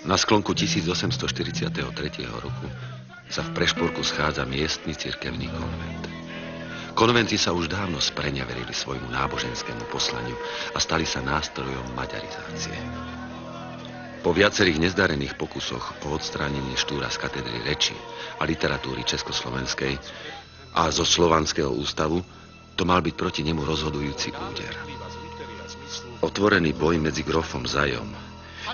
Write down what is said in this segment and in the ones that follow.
Na sklonku 1843 roku sa v Prešporku schádza miestny cirkevný konvent. Konventy sa už dávno spreňaverili svojmu náboženskému poslaniu a stali sa nástrojom maďarizácie. Po viacerých nezdarených pokusoch o odstránenie Štúra z katedry reči a literatúry československej a zo Slovanského ústavu, to mal byť proti nemu rozhodujúci úder. Otvorený boj medzi grofom Zajom,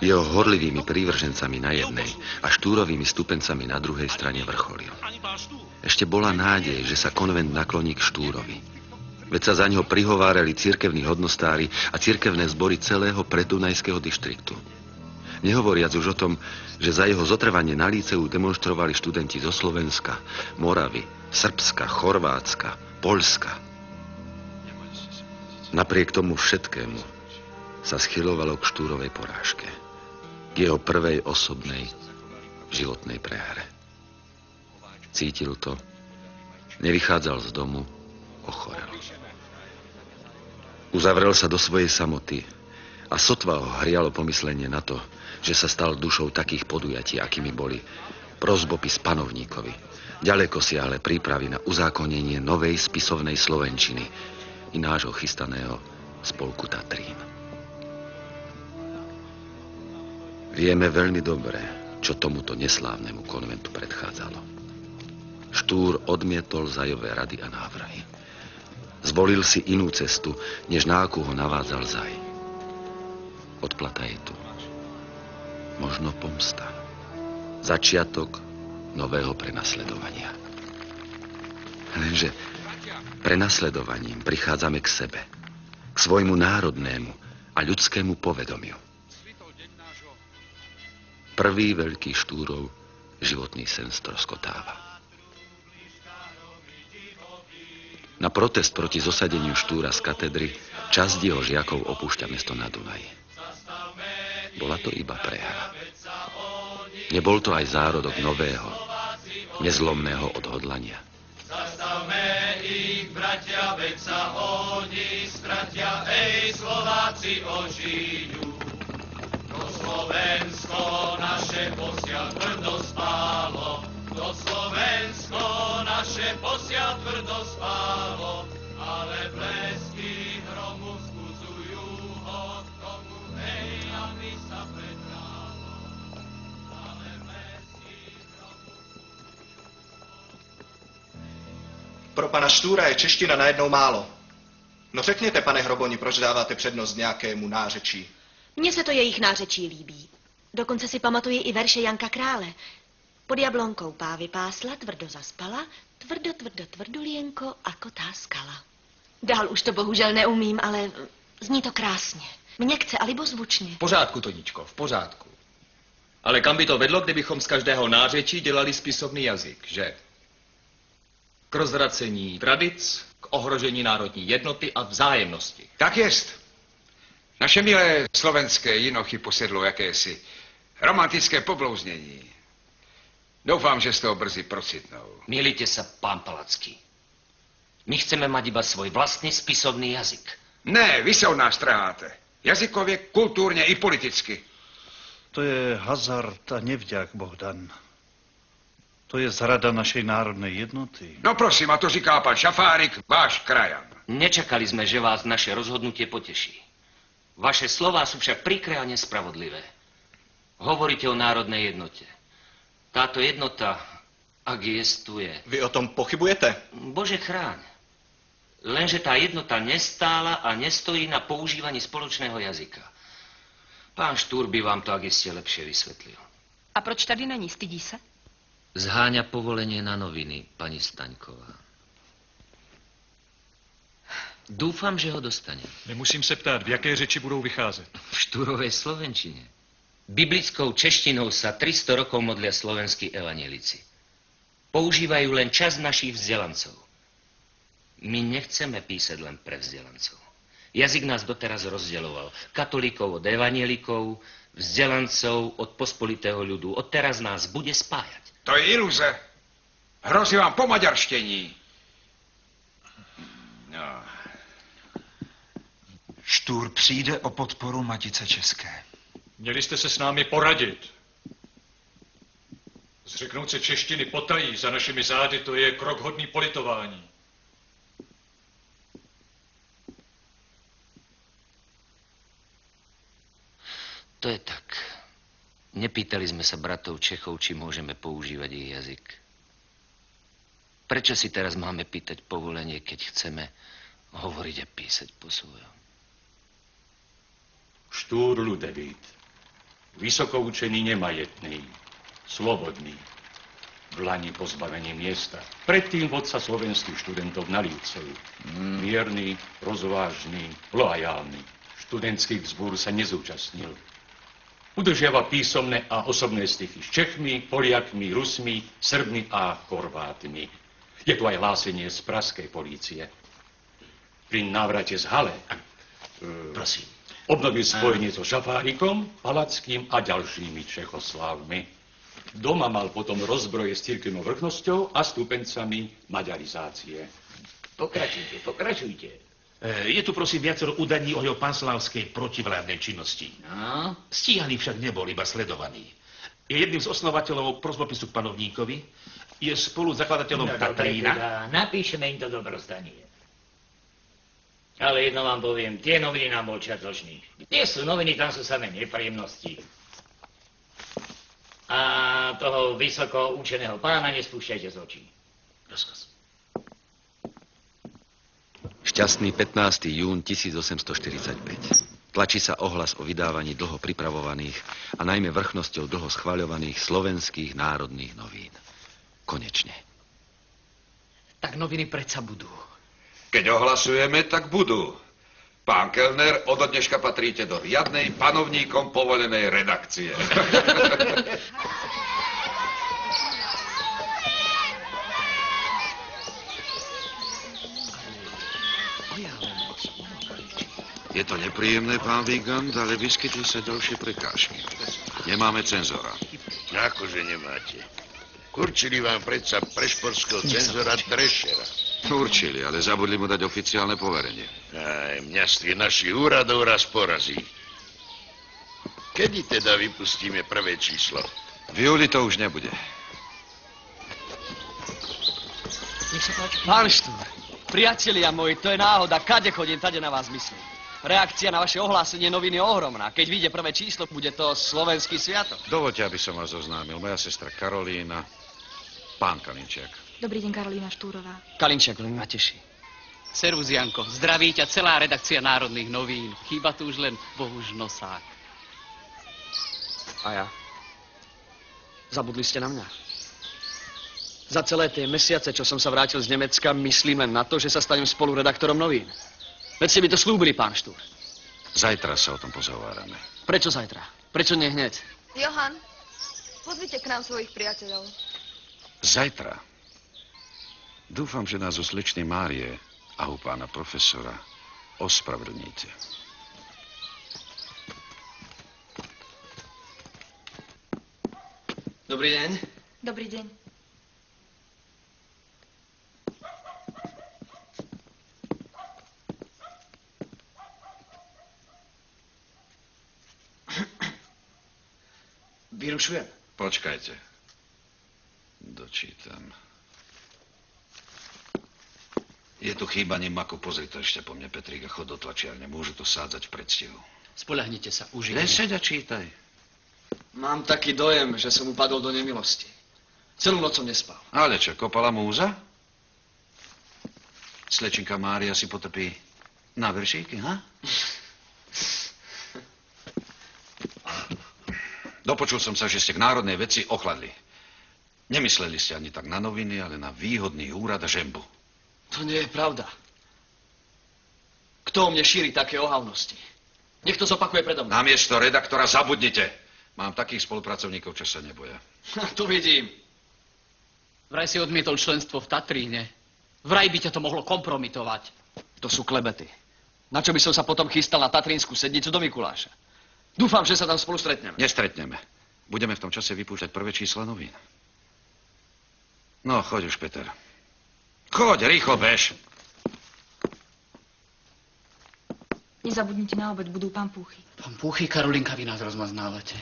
jeho horlivými prívržencami na jednej a Štúrovými stupencami na druhej strane vrcholil. Ešte bola nádej, že sa konvent nakloní k Štúrovi. Veď sa za ňo prihovárali cirkevní hodnostári a cirkevné zbory celého preddunajského dištriktu. Nehovoriac už o tom, že za jeho zotrvanie na líceu demonštrovali študenti zo Slovenska, Moravy, Srbska, Chorvátska, Poľska. Napriek tomu všetkému sa schyľovalo k Štúrovej porážke, k jeho prvej osobnej životnej prehre. Cítil to, nevychádzal z domu, ochorel. Uzavrel sa do svojej samoty a sotva ho hrialo pomyslenie na to, že sa stal dušou takých podujatí, akými boli prosbopis panovníkovi, ďaleko siahle prípravy na uzákonenie novej spisovnej slovenčiny i nášho chystaného spolku Tatrín. Vieme veľmi dobre, čo tomuto neslávnemu konventu predchádzalo. Štúr odmietol Zajové rady a návrhy. Zvolil si inú cestu, než na akú ho navádzal Zaj. Odplata je tu. Možno pomsta. Začiatok nového prenasledovania. Lenže prenasledovaním prichádzame k sebe, k svojmu národnému a ľudskému povedomiu. Prvý veľký Štúrov životný sen stroskotáva. Na protest proti zosadeniu Štúra z katedry časť jeho žiakov opúšťa mesto na Dunaji. Bola to iba prehra. Nebol to aj zárodok nového, nezlomného odhodlania. Zastavme ich, bratia, veď sa oni stratia, ej, Slováci ožijú. To Slovensko naše posiaľ tvrdo spálo, to Slovensko naše posiaľ tvrdo spálo, ale blesky hromu skúsujú ho k tomu, ej, a my sa predrálo. Ale blesky hromu Pro pana Štúra je čeština najednou málo. No řekněte, pane Hroboni, proč dáváte přednost nějakému nářečí? Mně se to jejich nářečí líbí. Dokonce si pamatuji i verše Janka Krále. Pod jablonkou pávy pásla, tvrdo zaspala, tvrdo, tvrdo, tvrdulienko, ako tá skala. Dál už to bohužel neumím, ale zní to krásně. Měkce a libozvučně. V pořádku, Toničko, v pořádku. Ale kam by to vedlo, kdybychom z každého nářečí dělali spisovný jazyk, že? K rozvracení tradic, k ohrožení národní jednoty a vzájemnosti. Tak jest. Naše milé slovenské jinochy posedlo jakési romantické poblouznění. Doufám, že z toho brzy procitnou. Milite sa, pán Palacký. My chceme mať iba svoj vlastný spisovný jazyk. Ne, vy se od nás trháte. Jazykově, kulturně i politicky. To je hazard a nevďak, Bohdan. To je zrada našej národnej jednoty. No prosím, a to říká pan Šafárik, váš krajan. Nečakali sme, že vás naše rozhodnutie poteší. Vaše slová sú však príkre a nespravodlivé. Hovoríte o národnej jednote. Táto jednota, ak jestuje... Vy o tom pochybujete? Bože chráň. Lenže tá jednota nestála a nestojí na používaní spoločného jazyka. Pán Štúr by vám to, ak iste, lepšie vysvetlil. A proč tady není? Stydí se? Zháňa povolenie na noviny, pani Staňková. Dúfam, že ho dostane. Nemusím se ptát, v jaké řeči budou vycházet. V Štúrovej slovenčine. Biblickou češtinou sa 300 rokov modlia slovenskí evanjelici. Používajú len časť našich vzdelancov. My nechceme písať len pre vzdelancov. Jazyk nás doteraz rozdeľoval. Katolíkov od evanjelikov, vzdelancov od pospolitého ľudu. Odteraz nás bude spájať. To je iluze. Hrozí vám pomaďarštení. No. Štúr přijde o podporu Matice České. Měli jste se s námi poradit. Zřeknout se češtiny potají za našimi zády, to je krok hodný politování. To je tak. Nepýtali sme sa bratov Čechov, či môžeme používať ich jazyk. Prečo si teraz máme pýtať povolenie, keď chceme hovoriť a písať po svojom? Štúr Ludevít, vysokoučený, nemajetný, slobodný, v Lani pozbavený miesta. Predtým vodca slovenských študentov na Líceu. Mierny, rozvážny, loajálny. Študentských vzbúr sa nezúčastnil. Udržiava písomné a osobné styky s Čechmi, Poliakmi, Rusmi, Srbmi a Chorvátmi. Je tu aj hlásenie z pražskej polície. Pri návrate z Hale prosím, obnovil spojenie so Šafárikom, Palackým a ďalšími Čechoslávmi. Doma mal potom rozbroje s cirkevnou vrchnosťou a stupencami maďarizácie. Pokračujte. Je tu prosím viacero udaní o jeho panslavskej protivládnej činnosti. No? Stíhaný však nebol, iba sledovaný. Je jedným z osnovateľov prosbopisu k panovníkovi, je spolu zakladateľom Tatrína. Napíšeme im to dobrozdanie. Ale jedno vám poviem, tie noviny nám bol čas dlžný. Tie sú noviny, tam sú samé nepríjemnosti. A toho vysoko učeného pána nespúšťajte z očí. Rozkaz. Šťastný 15. jún 1845. Tlačí sa ohlas o vydávaní dlho pripravovaných a najmä vrchnosťou dlho schvaľovaných slovenských národných novín. Konečne. Tak noviny predsa budú. Keď ohlasujeme, tak budú. Pán Kellner, od dneška patríte do riadnej panovníkom povolenej redakcie. Je to nepríjemné, pán Vigand, ale vyskytli sa ďalšie prekážky. Nemáme cenzora. Akože nemáte? Určili vám predsa prešporského cenzora Trešera. Určili, ale zabudli mu dať oficiálne poverenie. Aj, mňa z tých našich úradov raz porazí. Kedy teda vypustíme prvé číslo? V júli to už nebude. Nech sa páči. Pán Štúr, priatelia moji, to je náhoda. Kade chodím, tade na vás myslím. Reakcia na vaše ohlásenie noviny je ohromná. Keď vyjde prvé číslo, bude to slovenský sviatok. Dovoľte, aby som vás oznámil. Moja sestra Karolína, pán Kalinčiak. Dobrý deň, Karolína Štúrová. Kalinčiak, len ma teší. Servus, Janko. Zdraví ťa celá redakcia Národných novín. Chýba tu už len Bohuž Nosák. A ja? Zabudli ste na mňa. Za celé tie mesiace, čo som sa vrátil z Nemecka, myslím len na to, že sa stanem spoluredaktorom novín. Veď ste mi to slúbili, pán Štúr. Zajtra sa o tom pozhovárame. Prečo zajtra? Prečo nie hneď? Johan, pozvite k nám svojich priateľov. Zajtra. Dúfam, že nás u slečnej Márie a u pána profesora ospravedlníte. Dobrý deň. Dobrý deň. Vyrušujem. Počkajte. Dočítam. Je tu chýbanie maku. Pozri to ešte po mne, Petrík, a chod do tlačiarne. Môžu to sádzať v predstihu. Spoľahnite sa, užite. Neseď a čítaj. Mám taký dojem, že som upadol do nemilosti. Celú noc som nespal. Ale čo, kopala múza? Slečinka Mária si potrpí na veršíky, ha? Dopočul som sa, že ste k národnej veci ochladli. Nemysleli ste ani tak na noviny, ale na výhodný úrad a žembu. To nie je pravda. Kto o mne šíri také ohavnosti? Nech to zopakuje predo mnou. Namiesto redaktora zabudnite. Mám takých spolupracovníkov, čo sa neboja. To vidím. Vraj si odmietol členstvo v Tatríne. Vraj by ťa to mohlo kompromitovať. To sú klebety. Na čo by som sa potom chystal na tatrínsku sednicu do Mikuláša? Dúfam, že sa tam spolu stretneme. Nestretneme. Budeme v tom čase vypúšťať prvé čísla novín. No, choď už, Peter. Choď, rýchlo bež. Nezabudnite na obed, budú pampúchy. Pampúchy, Karolinka, vy nás rozmaznávate.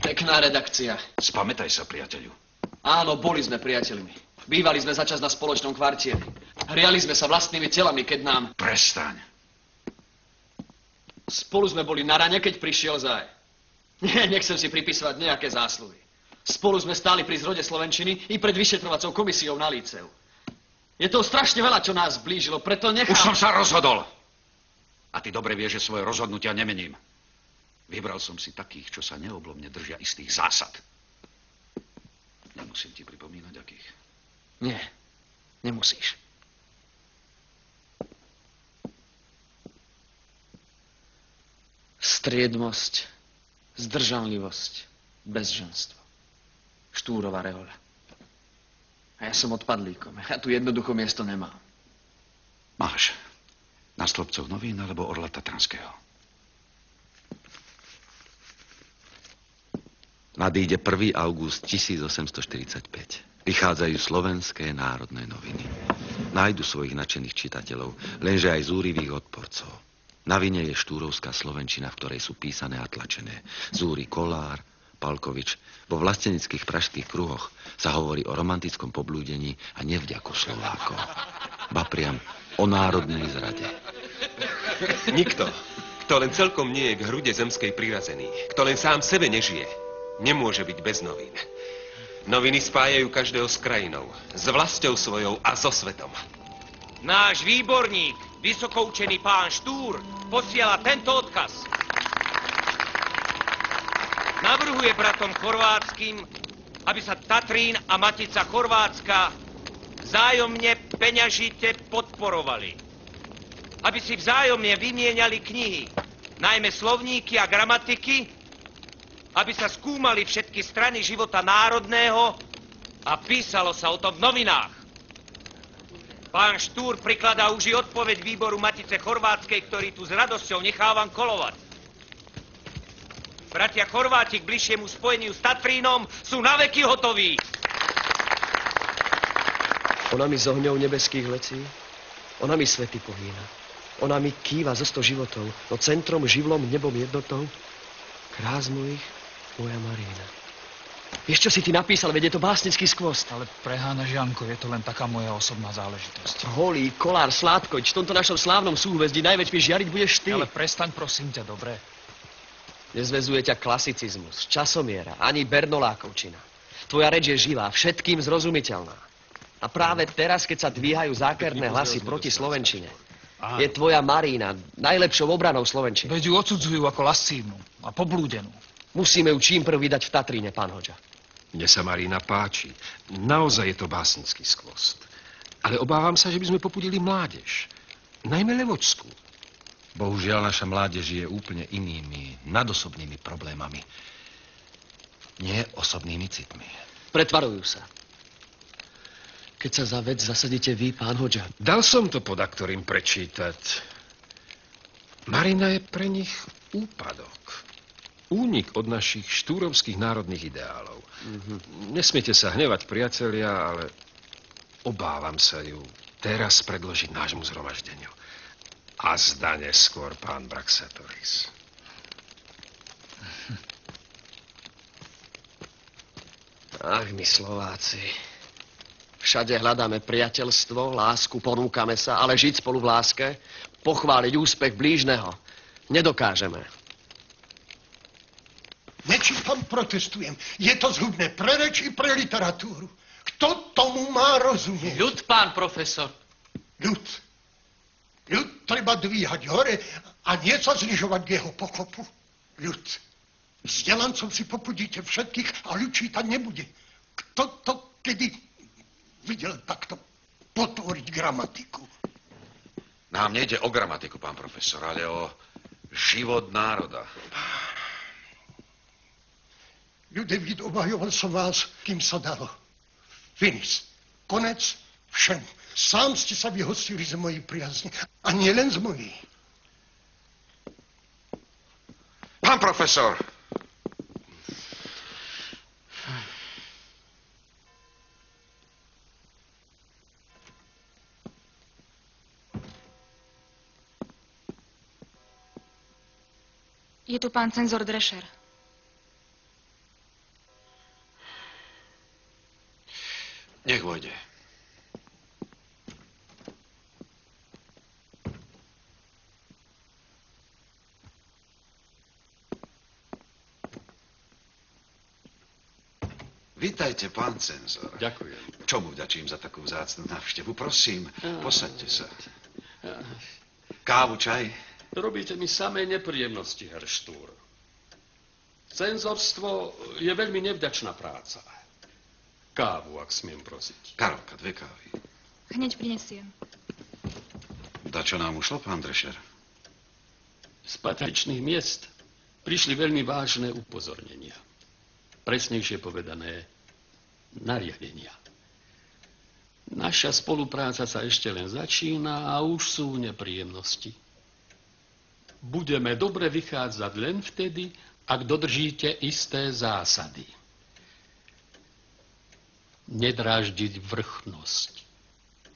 Pekná redakcia. Spamätaj sa, priateľu. Áno, boli sme priateľmi. Bývali sme začas na spoločnom kvartieri. Hriali sme sa vlastnými telami, keď nám... Prestaň. Spolu sme boli na rane, keď prišiel Zaj. Nie, nechcem si pripisovať nejaké zásluhy. Spolu sme stáli pri zrode slovenčiny i pred vyšetrovacou komisiou na líceu. Je to strašne veľa, čo nás zblížilo, preto nechám... Už som sa rozhodol. A ty dobre vieš, že svoje rozhodnutia nemením. Vybral som si takých, čo sa neoblomne držia istých zásad. Nemusím ti pripomínať, akých. Nie, nemusíš. Striedmosť, zdržanlivosť, bezženstvo. Štúrova rehoľa. A ja som odpadlíkom. Ja tu jednoducho miesto nemám. Máš. Na Slobcoch novín alebo Orla Tatranského. Nadíde 1. august 1845. Vychádzajú Slovenské národné noviny. Nájdu svojich nadšených čitateľov, lenže aj zúrivých odporcov. Na vine je štúrovská slovenčina, v ktorej sú písané a tlačené. Zúri Kolár, Palkovič. Vo vlasteneckých pražských kruhoch sa hovorí o romantickom poblúdení a nevďaku Slovákov. Ba priam o národnej zrade. Nikto, kto len celkom nie je k hrude zemskej prirazený, kto len sám sebe nežije, nemôže byť bez novín. Noviny spájajú každého s krajinou, s vlastou svojou a so svetom. Náš výborník, vysokoučený pán Štúr, posiela tento odkaz. Navrhuje bratom chorvátskym, aby sa Tatrín a Matica Chorvátska vzájomne peňažite podporovali. Aby si vzájomne vymieniali knihy, najmä slovníky a gramatiky, aby sa skúmali všetky strany života národného a písalo sa o tom v novinách. Pán Štúr prikladá už i odpoveď výboru Matice Chorvátskej, ktorý tu s radosťou nechávam kolovať. Bratia Chorváti k bližšiemu spojeniu s Tatrínom sú naveky hotoví. Ona mi z ohňou nebeských lecí, ona mi svety pohýna. Ona mi kýva zo 100 životov, no centrom, živlom, nebom jednotou. Krás mojich, moja Marína. Vieš, čo si ty napísal, veď je to básnický skvost. Ale prehánaš, Janko, je to len taká moja osobná záležitosť. Holý, Kolár, Sládkoč, v tomto našom slávnom súhvezdí najväčšmi žiariť budeš ty. Ale prestaň, prosím ťa, dobre? Nezväzuje ťa klasicizmus, časomiera, ani Bernolákovčina. Tvoja reč je živá, všetkým zrozumiteľná. A práve teraz, keď sa dvíhajú zákerné hlasy proti slovenčine, je tvoja Marína najlepšou obranou slovenčiny. Veď ju odsudzujú ako lascívnu a poblúdenú. Musíme ju čím prv vydať v Tatríne, pán Hodža. Mne sa Marína páči. Naozaj je to básnický skvost. Ale obávam sa, že by sme popudili mládež. Najmä levočskú. Bohužiaľ, naša mládež je úplne inými, nadosobnými problémami. Nie osobnými citmi. Pretvarujú sa. Keď sa za vec zasadíte vy, pán Hodža. Dal som to podaktorým prečítať. Marina je pre nich úpadok. Únik od našich štúrovských národných ideálov. Nesmiete sa hnevať, priatelia, ale obávam sa ju teraz predložiť nášmu zhromaždeniu. A zda neskôr, pán Braxatoris. Ach, my Slováci. Všade hľadáme priateľstvo, lásku, ponúkame sa, ale žiť spolu v láske, pochváliť úspech blížneho, nedokážeme. Nečítam, protestujem. Je to zhubné pre reč i pre literatúru. Kto tomu má rozumieť? Ľud, pán profesor. Ľud. Ľud treba dvíhať hore a nie sa znižovať k jeho pokopu. Ľud. Vzdelancov si popudíte všetkých a ľud čítať nebude. Kto to kedy videl takto potvoriť gramatiku? Nám nejde o gramatiku, pán profesor, ale o život národa. Ľudevít, obhajoval som vás, kým sa dalo. Finis. Konec všemu. Sám ste sa vyhostili z mojej priazne. A nielen z mojej. Pán profesor! Je tu pán cenzor Drescher. Vítajte, pán cenzor. Ďakujem. Čomu vďačím za takú vzácnu návštevu? Prosím, posaďte sa. Kávu, čaj? Robíte mi samé nepríjemnosti, Herr Štúr. Cenzorstvo je veľmi nevďačná práca. Kávu, ak smiem prosiť. Karolka, 2 kávy. Hneď prinesiem. Dačo nám ušlo, pán Drescher? Z patričných miest prišli veľmi vážne upozornenia. Presnejšie povedané, nariadenia. Naša spolupráca sa ešte len začína a už sú nepríjemnosti. Budeme dobre vychádzať len vtedy, ak dodržíte isté zásady. Nedráždiť vrchnosť.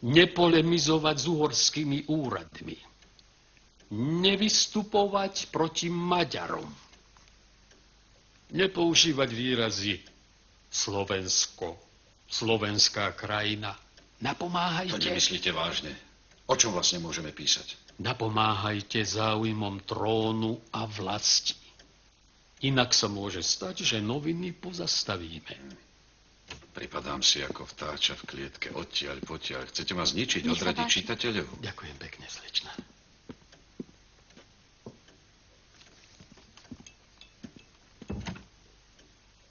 Nepolemizovať s uhorskými úradmi. Nevystupovať proti Maďarom. Nepoužívať výrazy Slovensko, slovenská krajina. Napomáhajte... To nemyslíte vážne? O čom vlastne môžeme písať? Napomáhajte záujmom trónu a vlasti. Inak sa môže stať, že noviny pozastavíme. Pripadám si ako vtáča v klietke, odtiaľ potiaľ. Chcete ma zničiť, odradiť čitateľov? Ďakujem pekne, slečna.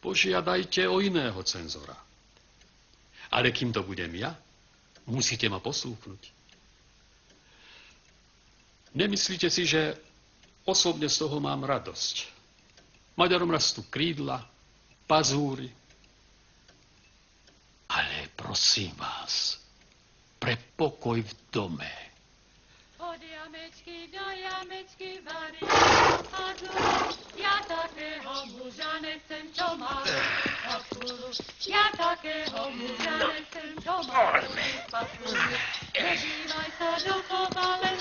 Požiadajte o iného cenzora. Ale kým to budem ja, musíte ma poslúchnuť. Nemyslíte si, že osobne z toho mám radosť. Maďarom rastú krídla, pazúry. Ale prosím vás, pre pokoj v dome. Od jamečky do jamečky varí pazúru. Ja takého muža nechcem, čo má pazúru. Ja takého muža nechcem, čo má pazúru. Nežívaj sa do povale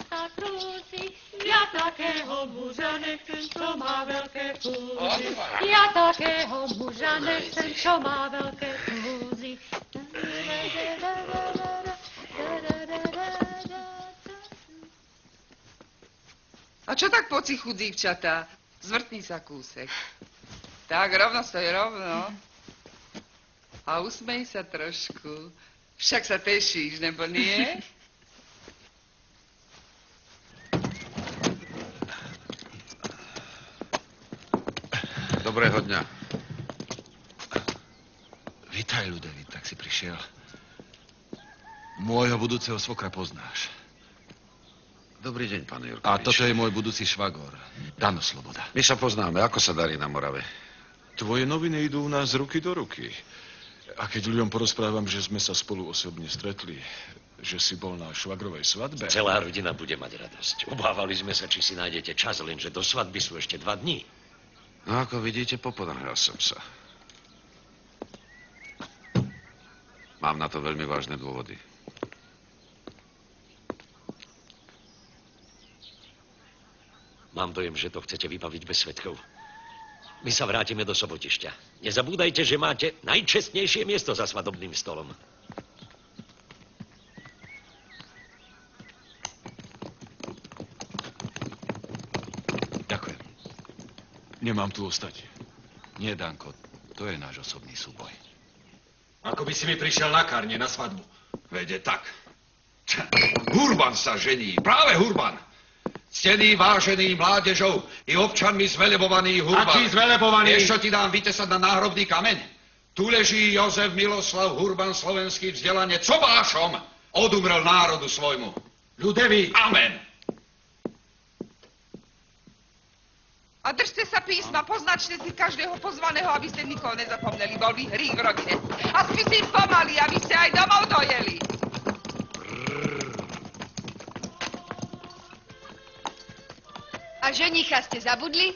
sa krúti. Ja takého muža nechcem, čo má veľké púzy. Ja takého muža nechcem, čo má veľké púzy. A čo tak pocichu, dívčatá? Zvrtni sa kúsek. Tak, rovno stoj, rovno. A usmej sa trošku. Však sa tešíš, nebo nie? Dobrého dňa. Vítaj, Ľudovít, tak si prišiel. Môjho budúceho svokra poznáš. Dobrý deň, pán Jurkovič. A toto je môj budúci švagor, Dano Sloboda. My sa poznáme. Ako sa darí na Morave? Tvoje noviny idú u nás z ruky do ruky. A keď ľuďom porozprávam, že sme sa spolu osobne stretli, že si bol na švagrovej svadbe... Celá rodina bude mať radosť. Obávali sme sa, či si nájdete čas, lenže do svadby sú ešte 2 dní. No, ako vidíte, poponáhľal som sa. Mám na to veľmi vážne dôvody. Mám dojem, že to chcete vybaviť bez svedkov. My sa vrátime do Sobotišťa. Nezabúdajte, že máte najčestnejšie miesto za svadobným stolom. Ďakujem. Nemám tu ostať. Nie, Danko, to je náš osobný súboj. Ako by si mi prišiel na kárne, na svadbu. Vede tak. Hurban sa žení, práve Hurban. Ctený, vážený mládežou i občanmi zvelebovaný Hurban. Aký zvelebovaný? Vieš, čo ti dám vytesať na náhrobný kameň? Tu leží Jozef Miloslav Hurban, slovenský vzdelanie. Co vášom odumrel národu svojmu. Ľudovít. Amen. A držte sa písma, poznačte si každého pozvaného, aby ste nikoho nezapomneli. Bol by hrík v rodine. A spisím pomaly, aby ste aj domov dojeli. A ženicha ste zabudli?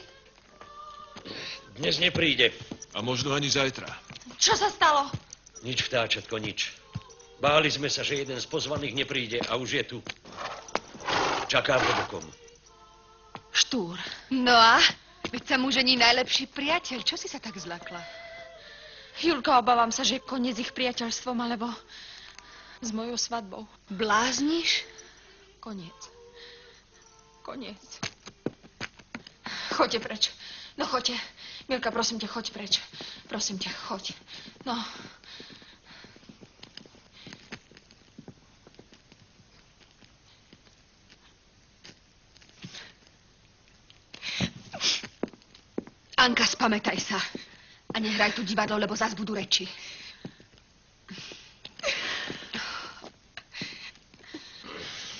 Dnes nepríde. A možno ani zajtra. Čo sa stalo? Nič, vtáčatko, nič. Báli sme sa, že jeden z pozvaných nepríde a už je tu. Čaká pod okom. Štúr. No a? Veď sa mu žení najlepší priateľ. Čo si sa tak zlakla? Julka, obávam sa, že je koniec ich priateľstvom, alebo s mojou svadbou. Blázniš? Koniec. Koniec. Choďte preč. No choďte. Milka, prosím ťa, choď preč. Prosím ťa, choď. No. Anka, spamätaj sa. A nehraj tu divadlo, lebo zas budú reči.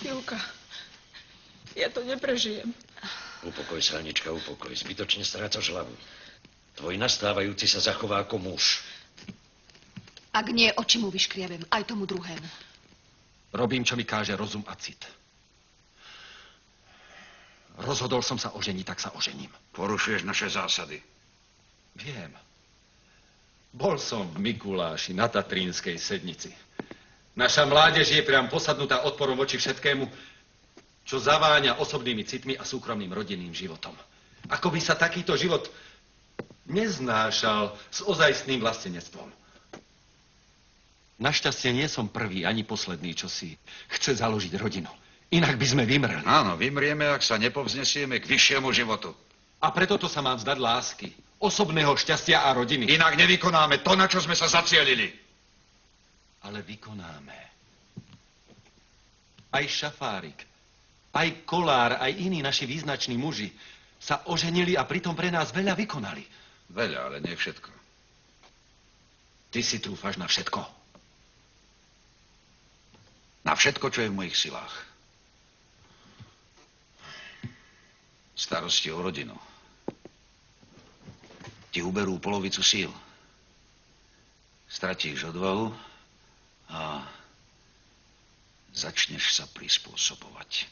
Julka, ja to neprežijem. Upokoj sa, Anička, upokoj. Zbytočne strácaš hlavu. Tvoj nastávajúci sa zachová ako muž. Ak nie, oči mu vyškrievem, aj tomu druhému. Robím, čo mi káže rozum a cit. Rozhodol som sa oženiť, tak sa ožením. Porušuješ naše zásady. Viem. Bol som v Mikuláši na Tatrínskej sednici. Naša mládež je priam posadnutá odporom voči všetkému, čo zaváňa osobnými citmi a súkromným rodinným životom. Ako by sa takýto život neznášal s ozajstným vlastenectvom. Našťastie nie som prvý ani posledný, čo si chce založiť rodinu. Inak by sme vymreli. Áno, vymrieme, ak sa nepovznesieme k vyššiemu životu. A preto to sa mám vzdať lásky, osobného šťastia a rodiny. Inak nevykonáme to, na čo sme sa zacielili. Ale vykonáme. Aj Šafárik, aj Kolár, aj iní naši význační muži sa oženili a pritom pre nás veľa vykonali. Veľa, ale nie všetko. Ty si trúfaš na všetko. Na všetko, čo je v mojich silách. Starosti o rodinu ti uberú polovicu síl. Stratíš odvahu a začneš sa prispôsobovať.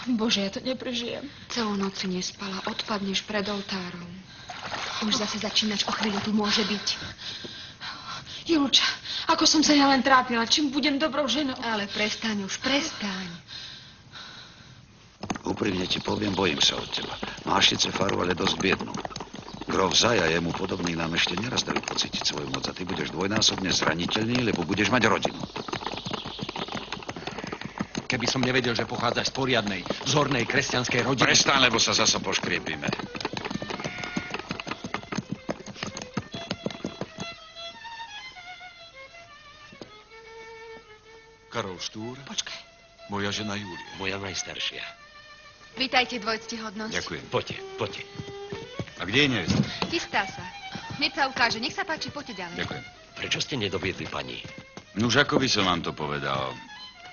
Bože, ja to neprežijem. Celú noc si nespala, odpadneš pred oltárom. Už zase začínač o chvíľu tu môže byť. Julča, ako som sa ja len trápila, čím budem dobrou ženou. Ale prestaň už, prestaň. Úprimne ti poviem, bojím sa od teba. Máš síce faru, ale dosť biednú. Grof Zaja, jemu podobný, nám ešte neraz dali pocítiť svoju moc a ty budeš dvojnásobne zraniteľný, lebo budeš mať rodinu. Keby som nevedel, že pochádzaš z poriadnej, vzornej kresťanskej rodiny... Prestaň, lebo sa zasa poškriepime. Karol Štúr. Počkaj. Moja žena Júlia. Moja najstaršia. Vítajte, dvojctihodnosť. Ďakujem. Poďte, poďte. A kde je nevesta? Chystá sa. Hneď sa ukáže. Nech sa páči, poďte ďalej. Ďakujem. Prečo ste nedoviedli pani? Nuž, ako by som vám to povedal.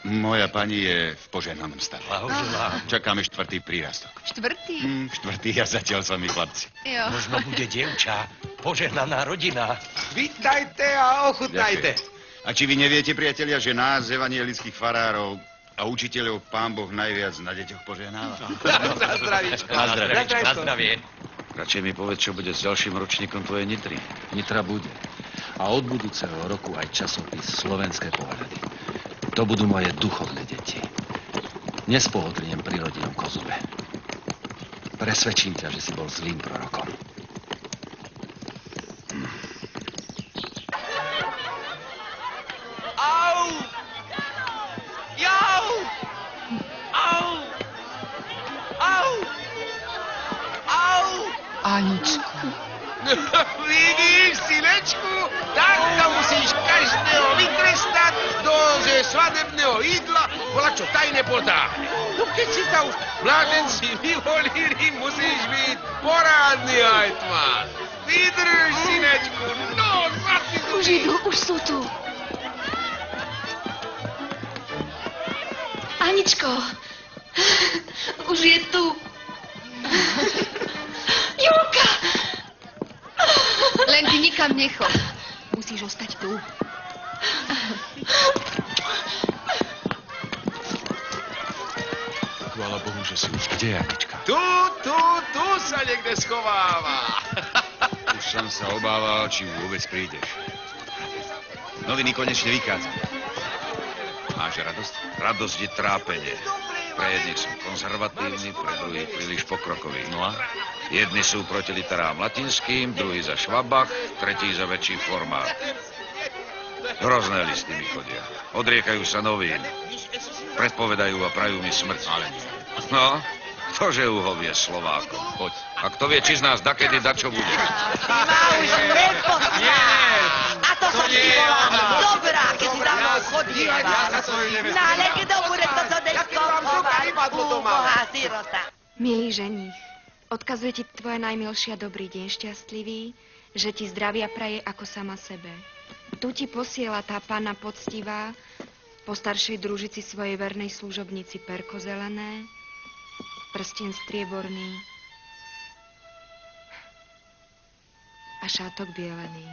Moja pani je v požehnanom stave. Blahoželám. Čakáme 4. prírastok. 4. 4. a zatiaľ sa mi chlapci. Jo. Možno bude dievča. Požehnaná rodina. Vítajte a ochutnajte. A či vy neviete, priatelia, že nás, evanielických farárov a učiteľov, Pán Boh najviac na deťoch požehnáva? Na zdravíčko. Na zdravíčko. Na zdravie. Radšej mi povedz, čo bude s ďalším ročníkom tvojej Nitry. Nitra bude. A od budúceho roku aj časopis Slovenské pohľady. To budú moje duchovné deti. Nespohodlnem pri rodinnom Kozube. Presvedčím ťa, že si bol zlým prorokom. Au! Jau! Au! Au! Au! Aničko. Vidíš, synečku? Takto musíš každého vytrestať do svadebného jídla, bola čo tajne potáhne. No keď si tam už mládenci vyvolili, musíš byť porádny hajtman. Vydrž, synečku, no, zlatý zuby. Už idú, už sú tu. Aničko, už je tu. Julka! Len ty nikam nechod. Musíš ostať tu. Chvála Bohu, že si už kde, Janička? Tu sa niekde schováva. Už som sa obával, či vôbec prídeš. Noviny konečne vykádzali. Máš radosť? Radosť je trápenie. Pre jedných sú konzervatívni, pre druhých príliš pokrokoví. No a? Jedni sú proti literám latinským, druhí za Švabach, tretí za väčší formát. Hrozné listy mi chodia. Odriekajú sa novín. Predpovedajú a prajú mi smrť. Ale nie. No, Ktože uhovie Slovákom? Poď. A kto vie, či z nás dakedy dačo bude? Ty ma už nepoznáš. A to som ti bola dobrá, keď si za mnou chodívala. No ale kto bude toto desko chovať? Úbohá sirota. Milý ženích, odkazuje ti tvoja najmilšia dobrý deň šťastlivý, že ti zdravia praje ako sama sebe. Tu ti posiela tá panna poctivá, po staršej družici svojej vernej služobnici perko zelené, prsten strieborný a šátok bielený.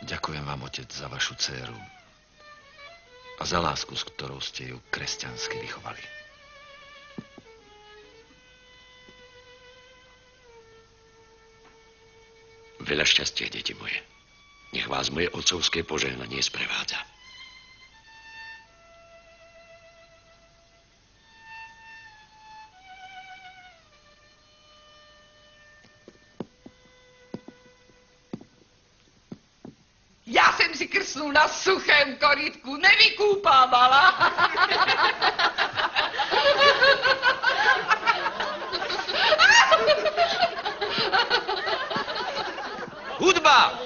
Ďakujem vám, otec, za vašu dcéru a za lásku, s ktorou ste ju kresťansky vychovali. Veľa šťastia, deti moje. Nech vás moje otcovské požehnanie sprevádza. Ja jsem si krsnul na suchém korítku, nevykúpávala. Hudba!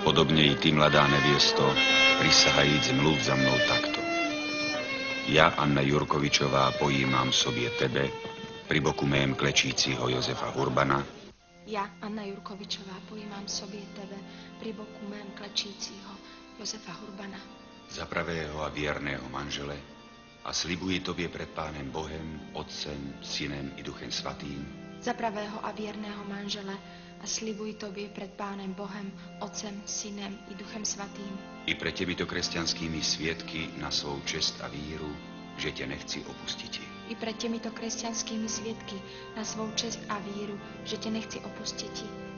Podobne i ty, mladá neviesto, prisahajíc mluv za mnou takto. Ja, Anna Jurkovičová, pojímam sobie tebe, pri boku mém klečíciho Jozefa Hurbana. Ja, Anna Jurkovičová, pojímam sobie tebe, pri boku mém klečíciho Jozefa Hurbana. Za pravého a vierného manžele a slibuji tobie pred Pánem Bohem, Otcem, Synem i Duchem Svatým. Za pravého a vierného manžele a slibuj tobie pred Pánem Bohem, Otcem, Synem i Duchem Svatým. I pred tebito kresťanskými sviedky na svou čest a víru, že te nechci opustiť. I pred týmito kresťanskými sviedky na svou čest a víru, že te nechci opustiť.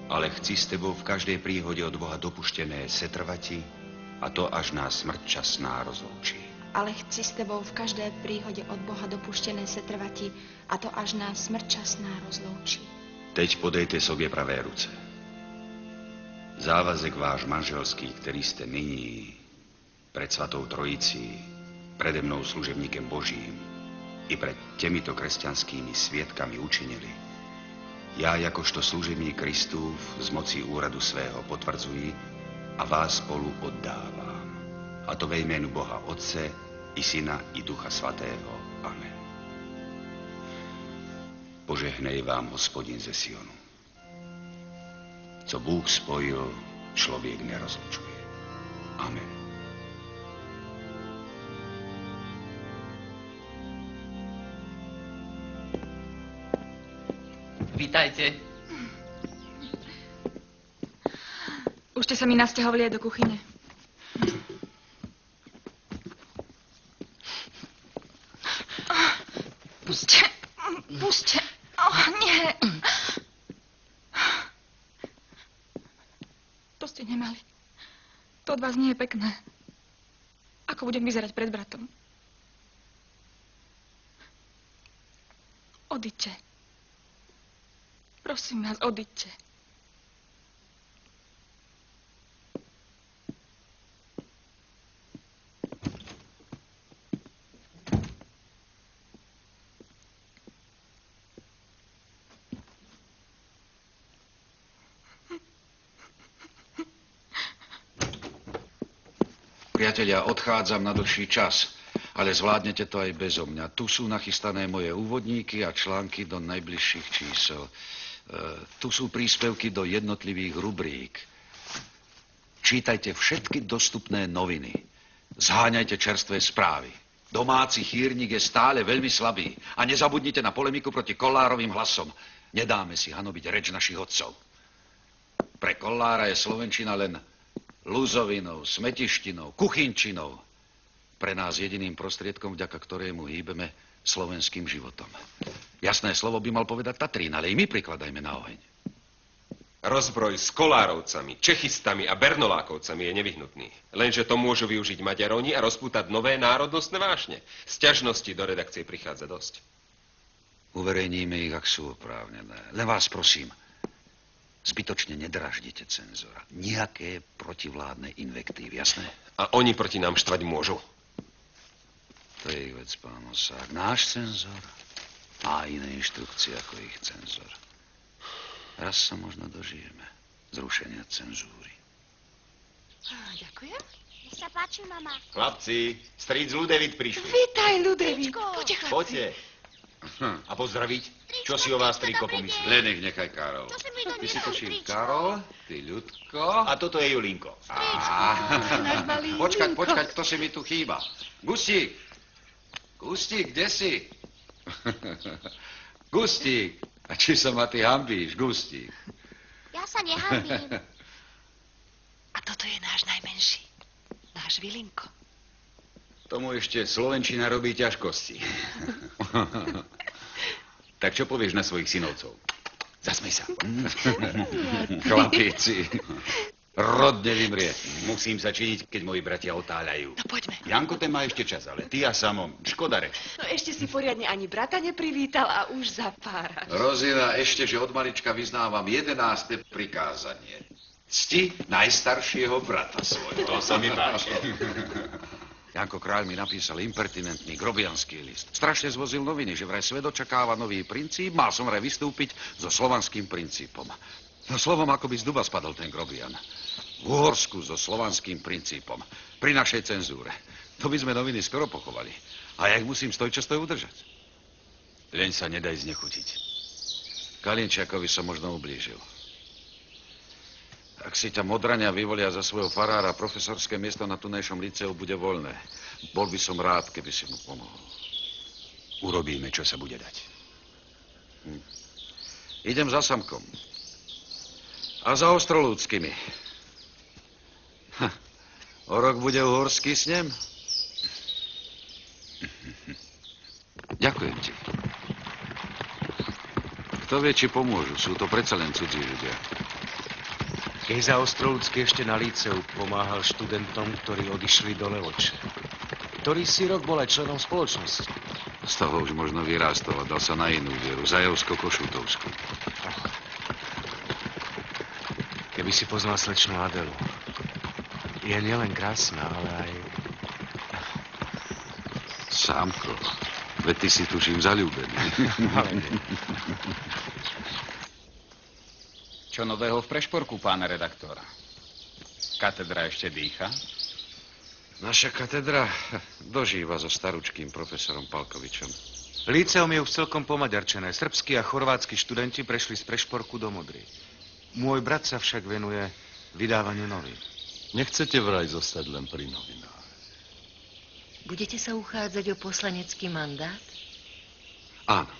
Ale chci s tebou v každej príhode od Boha dopuštené setrvati, a to až nás smrť časná rozlúči. Ale chci s tebou v každej príhode od Boha dopuštené setrvati, a to až nás smrť časná rozlúči. Teď podejte sobie pravé ruce. Závazek váš manželský, ktorý ste nyní pred Svatou Trojicí, prede mnou služebníkem Božím i pred týmito kresťanskými sviedkami učinili, ja jakožto služebník Kristův z moci úradu svého potvrdzuji a vás spolu oddávam. A to ve jménu Boha Otce i Syna i Ducha Svatého. Amen. Požehnej vám, Hospodin ze Sionu. Co Bůh spojil, člověk nerozlučuje. Amen. Vítajte. Už ste sa mi nasťahovali aj do kuchyne. Puste. Puste. Nie. To ste nemali. To od vás nie je pekné. Ako budem vyzerať pred bratom? Odiďte. Prosím vás, odiďte. Priatelia, odchádzam na dlhší čas, ale zvládnete to aj bezo mňa. Tu sú nachystané moje úvodníky a články do najbližších čísel. Tu sú príspevky do jednotlivých rubrík. Čítajte všetky dostupné noviny. Zháňajte čerstvé správy. Domáci chýrnik je stále veľmi slabý. A nezabudnite na polemiku proti Kollárovým hlasom. Nedáme si hanobiť reč našich otcov. Pre Kollára je slovenčina len luzovinou, smetištinou, kuchynčinou. Pre nás jediným prostriedkom, vďaka ktorému hýbeme, slovenským životom. Jasné slovo by mal povedať Tatrín, ale i my prikladajme na oheň. Rozbroj s Kolárovcami, Čechistami a Bernolákovcami je nevyhnutný. Lenže to môžu využiť Maďaroni a rozpútať nové národnostné vášne. Sťažnosti do redakcie prichádza dosť. Uverejníme ich, ak sú oprávnené. Len vás prosím, zbytočne nedraždite cenzora. Nijaké protivládne invektívy, jasné? A oni proti nám štvať môžu. To je ich vec, pán Osák. Náš cenzor má iné inštrukcie ako ich cenzor. Raz sa možno dožijeme zrušenia cenzúry. Ďakujem. Nech sa páči, mama. Chlapci, stríc Ludevit prišli. Vítaj, Ludevit. Poďte, chlapci. Poďte. A pozdraviť. Čo si o vás, Strýko, pomyslí? Len ich nechaj, Karol. Ty si tuším Karol, ty Ľudko. A toto je Julinko. Počkať, kto si mi tu chýba? Gustík! Gustík, kde si? Gustík! A či sa ma ty hambíš, Gustík? Ja sa nehambím. A toto je náš najmenší. Náš Vilinko. Tomu ešte slovenčina robí ťažkosti. Tak čo povieš na svojich synovcov? Zasmej sa. Chlapíci, rodne vymrie. Musím sa činiť, keď moji bratia otáľajú. No poďme. Janko, ten má ešte čas, ale ty a Samo, škoda reč. No ešte si poriadne ani brata neprivítal a už zapáraš. Rozina, ešte, že od malička vyznávam 11. prikázanie. Cti najstaršieho brata svojho. To sa mi páči. Janko Kráľ mi napísal impertinentný grobianský list. Strašne zvozil noviny, že vraj svet očakáva nový princíp, mal som vraj vystúpiť so slovanským princípom. No slovom, ako by z duba spadol ten grobian. V Uhorsku so slovanským princípom. Pri našej cenzúre. To by sme noviny skoro pochovali. A ja ich musím stojčasto udržať. Len sa nedaj znechutiť. Kalinčiakovi som možno ublížil. Ak si ťa Modraňa vyvolia za svojho farára, profesorské miesto na tunajšom liceu bude voľné. Bol by som rád, keby si mu pomohol. Urobíme, čo sa bude dať. Idem za Samkom. A za Ostrolúckými. O rok bude uhorský snem. Ďakujem ti. Kto vie, či pomôžu. Sú to predsa len cudzí ľudia. Kejza Ostrolúcky ešte na líceu pomáhal študentom, ktorí odišli do Levoče. Ktorý si rok bol aj členom spoločnosti. Z toho už možno vyrástol a dal sa na inú vieru, Zajovsko-Košutovskú. Keby si poznal slečnú Adelu. Je nielen krásna, ale aj... Sámko, veď ty si tuším zaľúbený. Ale nie. Čo nového v Prešporku, pán redaktor? Katedra ešte dýcha? Naša katedra dožíva so staručkým profesorom Palkovičom. Líceum je už celkom pomaďarčené. Srbskí a chorvátsky študenti prešli z Prešporku do Modry. Môj brat sa však venuje vydávaniu novín. Nechcete vraj zostať len pri novinách? Budete sa uchádzať o poslanecký mandát? Áno.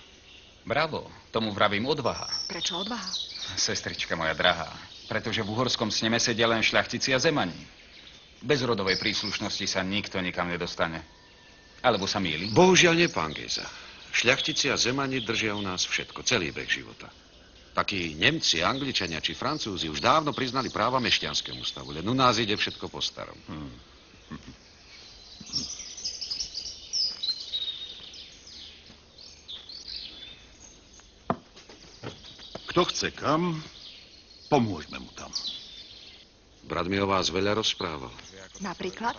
Bravo, tomu vravím odvaha. Prečo odvaha? Sestrička moja drahá, pretože v uhorskom sneme sedia len šľachtici a zemani. Bez rodovej príslušnosti sa nikto nikam nedostane. Alebo sa mýli? Bohužiaľ nie, pán Gejza. Šľachtici a zemani držia u nás všetko, celý vek života. Takí Nemci, Angličania či Francúzi už dávno priznali práva mešťanskému stavu, len u nás ide všetko po starom. Kto chce kam, pomôžme mu tam. Brat mi o vás veľa rozprával. Napríklad?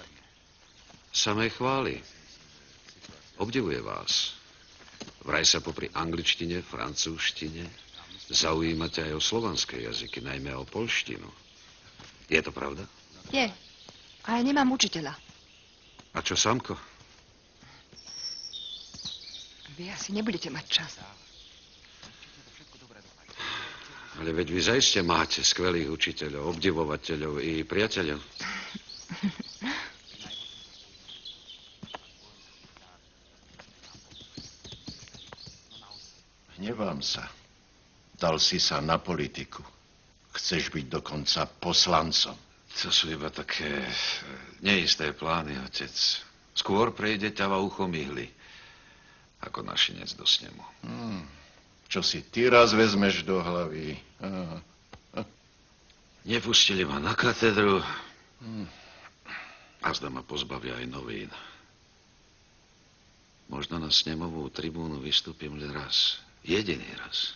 Samé chvály. Obdivuje vás. Vraj sa popri angličtine, francúzštine zaujímate aj o slovanské jazyky, najmä o poľštinu. Je to pravda? Je. A ja nemám učiteľa. A čo Samko? Vy asi nebudete mať čas. Ale veď vy zaiste máte skvelých učiteľov, obdivovateľov i priateľov. Hnevám sa. Dal si sa na politiku. Chceš byť dokonca poslancom. To sú iba také neisté plány, otec. Skôr prejde ťava uchom ihly. ako našinec do snemu. Čo si ty raz vezmeš do hlavy? Nepustili ma na katedru a zda ma pozbavia aj novín. Možno na snemovú tribúnu vystúpim len raz. Jediný raz.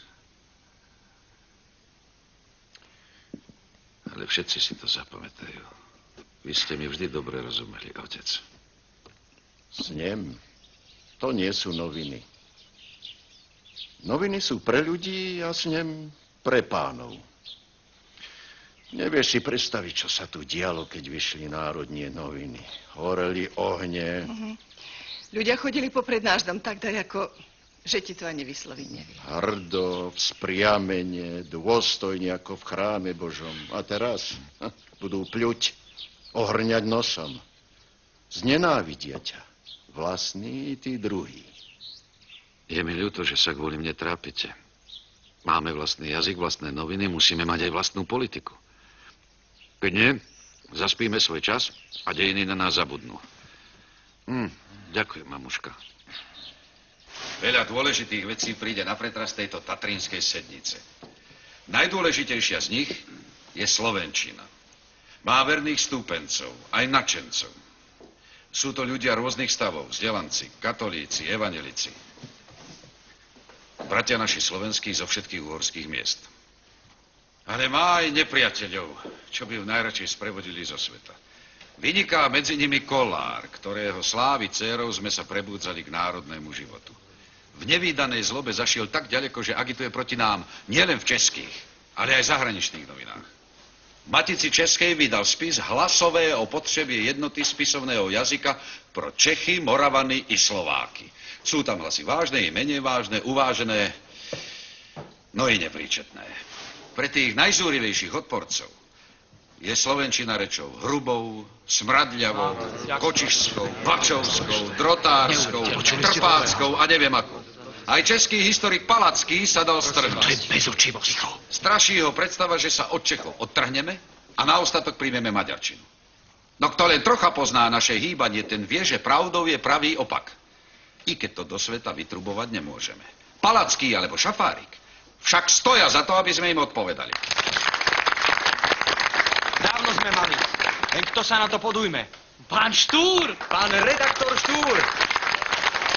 Ale všetci si to zapamätajú. Vy ste mi vždy dobre rozumeli, otec. Snem. To nie sú noviny. Noviny sú pre ľudí a snem pre pánov. Nevieš si predstaviť, čo sa tu dialo, keď vyšli národnie noviny. Horeli ohne. Ľudia chodili popred náš dom tak ako, že ti to ani vysloviť nevie. Hrdo, vzpriamene, dôstojne ako v chráme Božom. A teraz budú pľuť, ohrňať nosom. Znenávidia ťa. Vlastní i tí druhí. Je mi ľúto, že sa kvôli mne trápite. Máme vlastný jazyk, vlastné noviny, musíme mať aj vlastnú politiku. Keď nie, zaspíme svoj čas a dejiny na nás zabudnú. Ďakujem, mamuška. Veľa dôležitých vecí príde na pretras tejto tatrínskej sednice. Najdôležitejšia z nich je slovenčina. Má verných stúpencov, aj nadšencov. Sú to ľudia rôznych stavov, vzdelanci, katolíci, evanjelici. Bratia naši slovenskí zo všetkých uhorských miest. Ale má aj nepriateľov, čo by ju najradšej sprevodili zo sveta. Vyniká medzi nimi Kollár, ktorého slávy dcérou sme sa prebúdzali k národnému životu. V nevídanej zlobe zašiel tak ďaleko, že agituje proti nám nielen v českých, ale aj zahraničných novinách. Matici Českej vydal spis hlasové o potrebe jednoty spisovného jazyka pro Čechy, Moravany i Slováky. Sú tam hlasy vážne i menej vážne, uvážené, no i nepríčetné. Pre tých najzúrivejších odporcov je slovenčina rečou hrubou, smradľavou, kočišskou, bačovskou, drotárskou, trpáckou a neviem ako. Aj český historik Palacký sa dal strhnúť. Straší ho predstava, že sa od Čechov odtrhneme a na ostatok príjmeme maďarčinu. No kto len trocha pozná naše hýbanie, ten vie, že pravdou je pravý opak. I keď to do sveta vytrubovať nemôžeme. Palacký alebo Šafárik však stoja za to, aby sme im odpovedali. Dávno sme mali. Len kto sa na to podujme? Pán Štúr! Pán redaktor Štúr!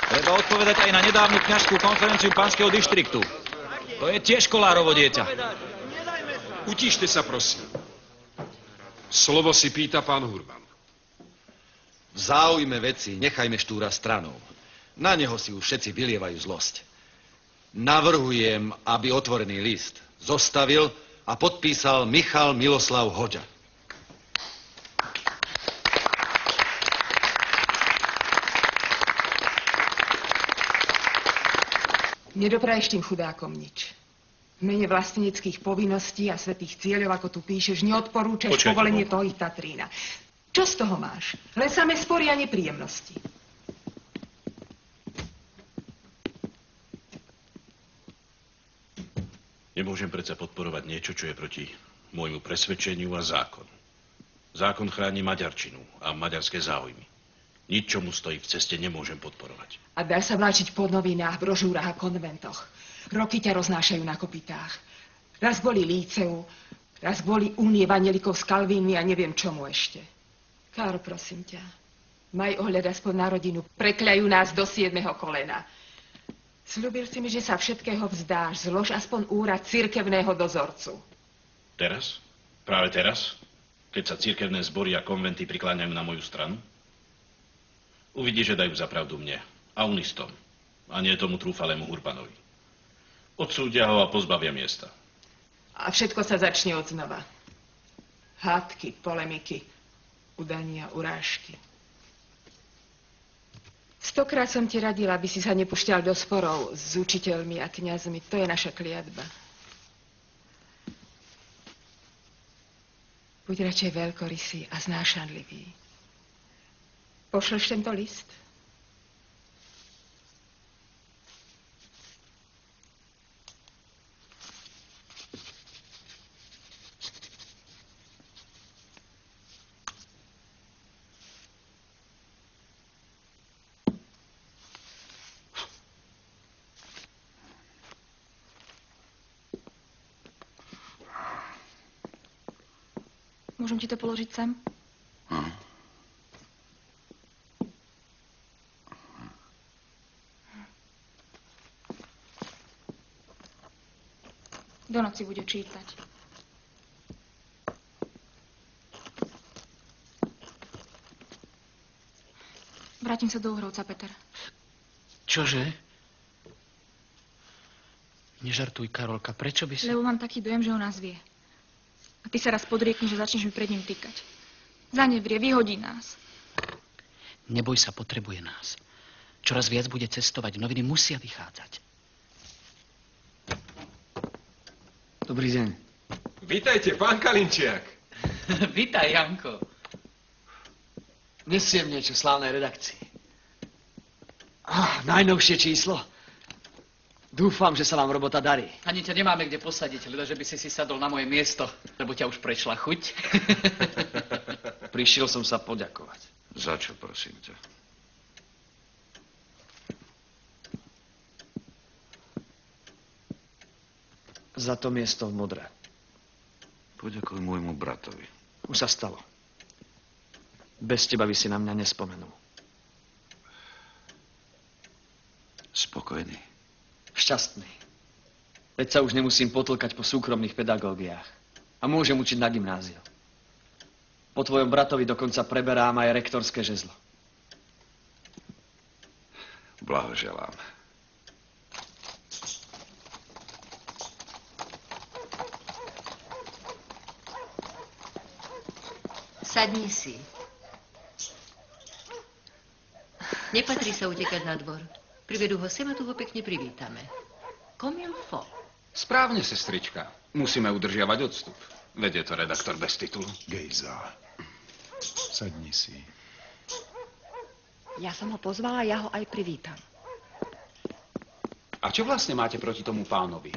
Treba odpovedať aj na nedávnu kňazskú konferenciu pánskeho dištriktu. To je tiež Kollárovo dieťa. Utište sa, prosím. Slovo si pýta pán Hurban. V záujme veci nechajme Štúra stranou. Na neho si už všetci vylievajú zlosť. Navrhujem, aby otvorený list zostavil a podpísal Michal Miloslav Hoďa. Nedopraješ tým chudákom nič. V mene vlasteneckých povinností a svätých cieľov, ako tu píšeš, neodporúčaš povolenie toho ich Tatrína. Čo z toho máš? Len samé spory a nepríjemnosti. Nemôžem predsa podporovať niečo, čo je proti môjmu presvedčeniu a zákon. Zákon chráni maďarčinu a maďarské záujmy. Nič, čo mu stojí v ceste, nemôžem podporovať. A dá sa vláčiť po novinách, brožúrach a konventoch. Roky ťa roznášajú na kopytách. Raz kvôli líceu, raz kvôli únie vanielikov s Kalvínmi a neviem čomu ešte. Káro, prosím ťa, maj ohľad aspoň na rodinu. Prekľajú nás do 7. kolena. Sľúbil si mi, že sa všetkého vzdáš. Zlož aspoň úrad cirkevného dozorcu. Teraz? Práve teraz? Keď sa cirkevné zbory a konventy prikláňajú na moju stranu? Uvidíš, že dajú za pravdu mne a unistom. A nie tomu trúfalému Hurbanovi. Odsúdia ho a pozbavia miesta. A všetko sa začne od znova. Hádky, polemiky, udania, urážky. 100-krát som ti radila, aby si sa nepúšťal do sporov s učiteľmi a kňazmi. To je naša kliatba. Buď radšej veľkorysý a znášanlivý. Pošleš tento list? Môžem ti to položiť sem? Do noci bude čítať. Vrátim sa do Uhrovca, Peter. Čože? Nežartuj, Karolka, prečo by si... Lebo mám taký dojem, že o nás vie. A ty sa raz podriekni, že začneš mi pred ním tykať. Zanevrie, vyhodí nás. Neboj sa, potrebuje nás. Čoraz viac bude cestovať, noviny musia vychádzať. Dobrý deň. Vítajte, pán Kalinčiak. Vítaj, Janko. Nesiem niečo slávnej redakcii. Najnovšie číslo. Dúfam, že sa vám robota darí. Ani ťa nemáme kde posadiť, ľuda, že by si sadol na moje miesto, lebo ťa už prešla chuť. Prišiel som sa poďakovať. Za čo, prosím ťa? Za to miesto v Modre. Poďakuj môjmu bratovi. Už sa stalo. Bez teba by si na mňa nespomenul. Spokojný. Šťastný. Veď sa už nemusím potlkať po súkromných pedagógiách. A môžem učiť na gymnáziu. Po tvojom bratovi dokonca preberám aj rektorské žezlo. Blahoželám. Sadni si. Nepatrí sa utekať na dvor. Privedú ho sem a tu ho pekne privítame. Comme il faut. Správne, sestrička. Musíme udržiavať odstup. Veď je to redaktor bez titulu. Gejza, sadni si. Ja som ho pozvala, ja ho aj privítam. A čo vlastne máte proti tomu pánovi?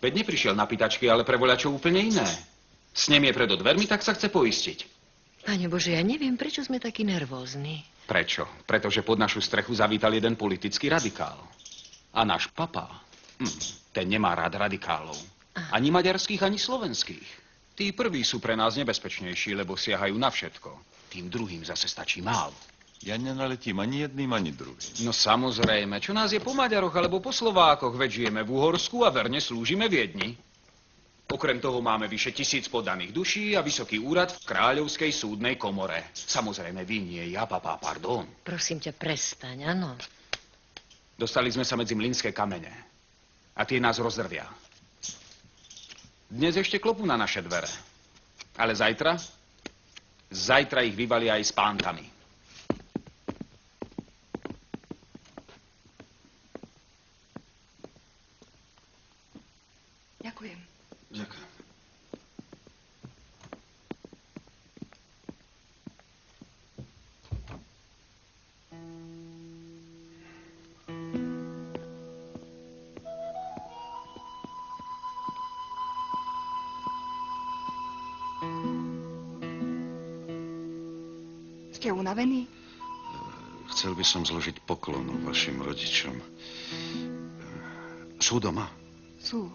Veď neprišiel na pýtačky, ale pre voľačo úplne iné. Snem je pred dvermi, tak sa chce poistiť. Pane Bože, ja neviem, prečo sme takí nervózni. Prečo? Pretože pod našu strechu zavítal jeden politický radikál. A náš papa, ten nemá rád radikálov. Ani maďarských, ani slovenských. Tí prví sú pre nás nebezpečnejší, lebo siahajú na všetko. Tým druhým zase stačí málo. Ja nenaletím ani jedným, ani druhým. No samozrejme, čo nás je po Maďaroch alebo po Slovákoch, veď žijeme v Uhorsku a verne slúžime Viedni. Okrem toho máme vyše 1000 poddaných duší a vysoký úrad v kráľovskej súdnej komore. Samozrejme, vy nie, ja, papá, pardon. Prosím ťa, prestaň, áno. Dostali sme sa medzi mlynské kamene. A tie nás rozdrvia. Dnes ešte klopú na naše dvere. Ale zajtra? Zajtra ich vybalia aj s pánkami. Ďakujem. Ďakujem. Ste unavení? Chcel by som zložiť poklon vašim rodičom. Sú doma? Sú.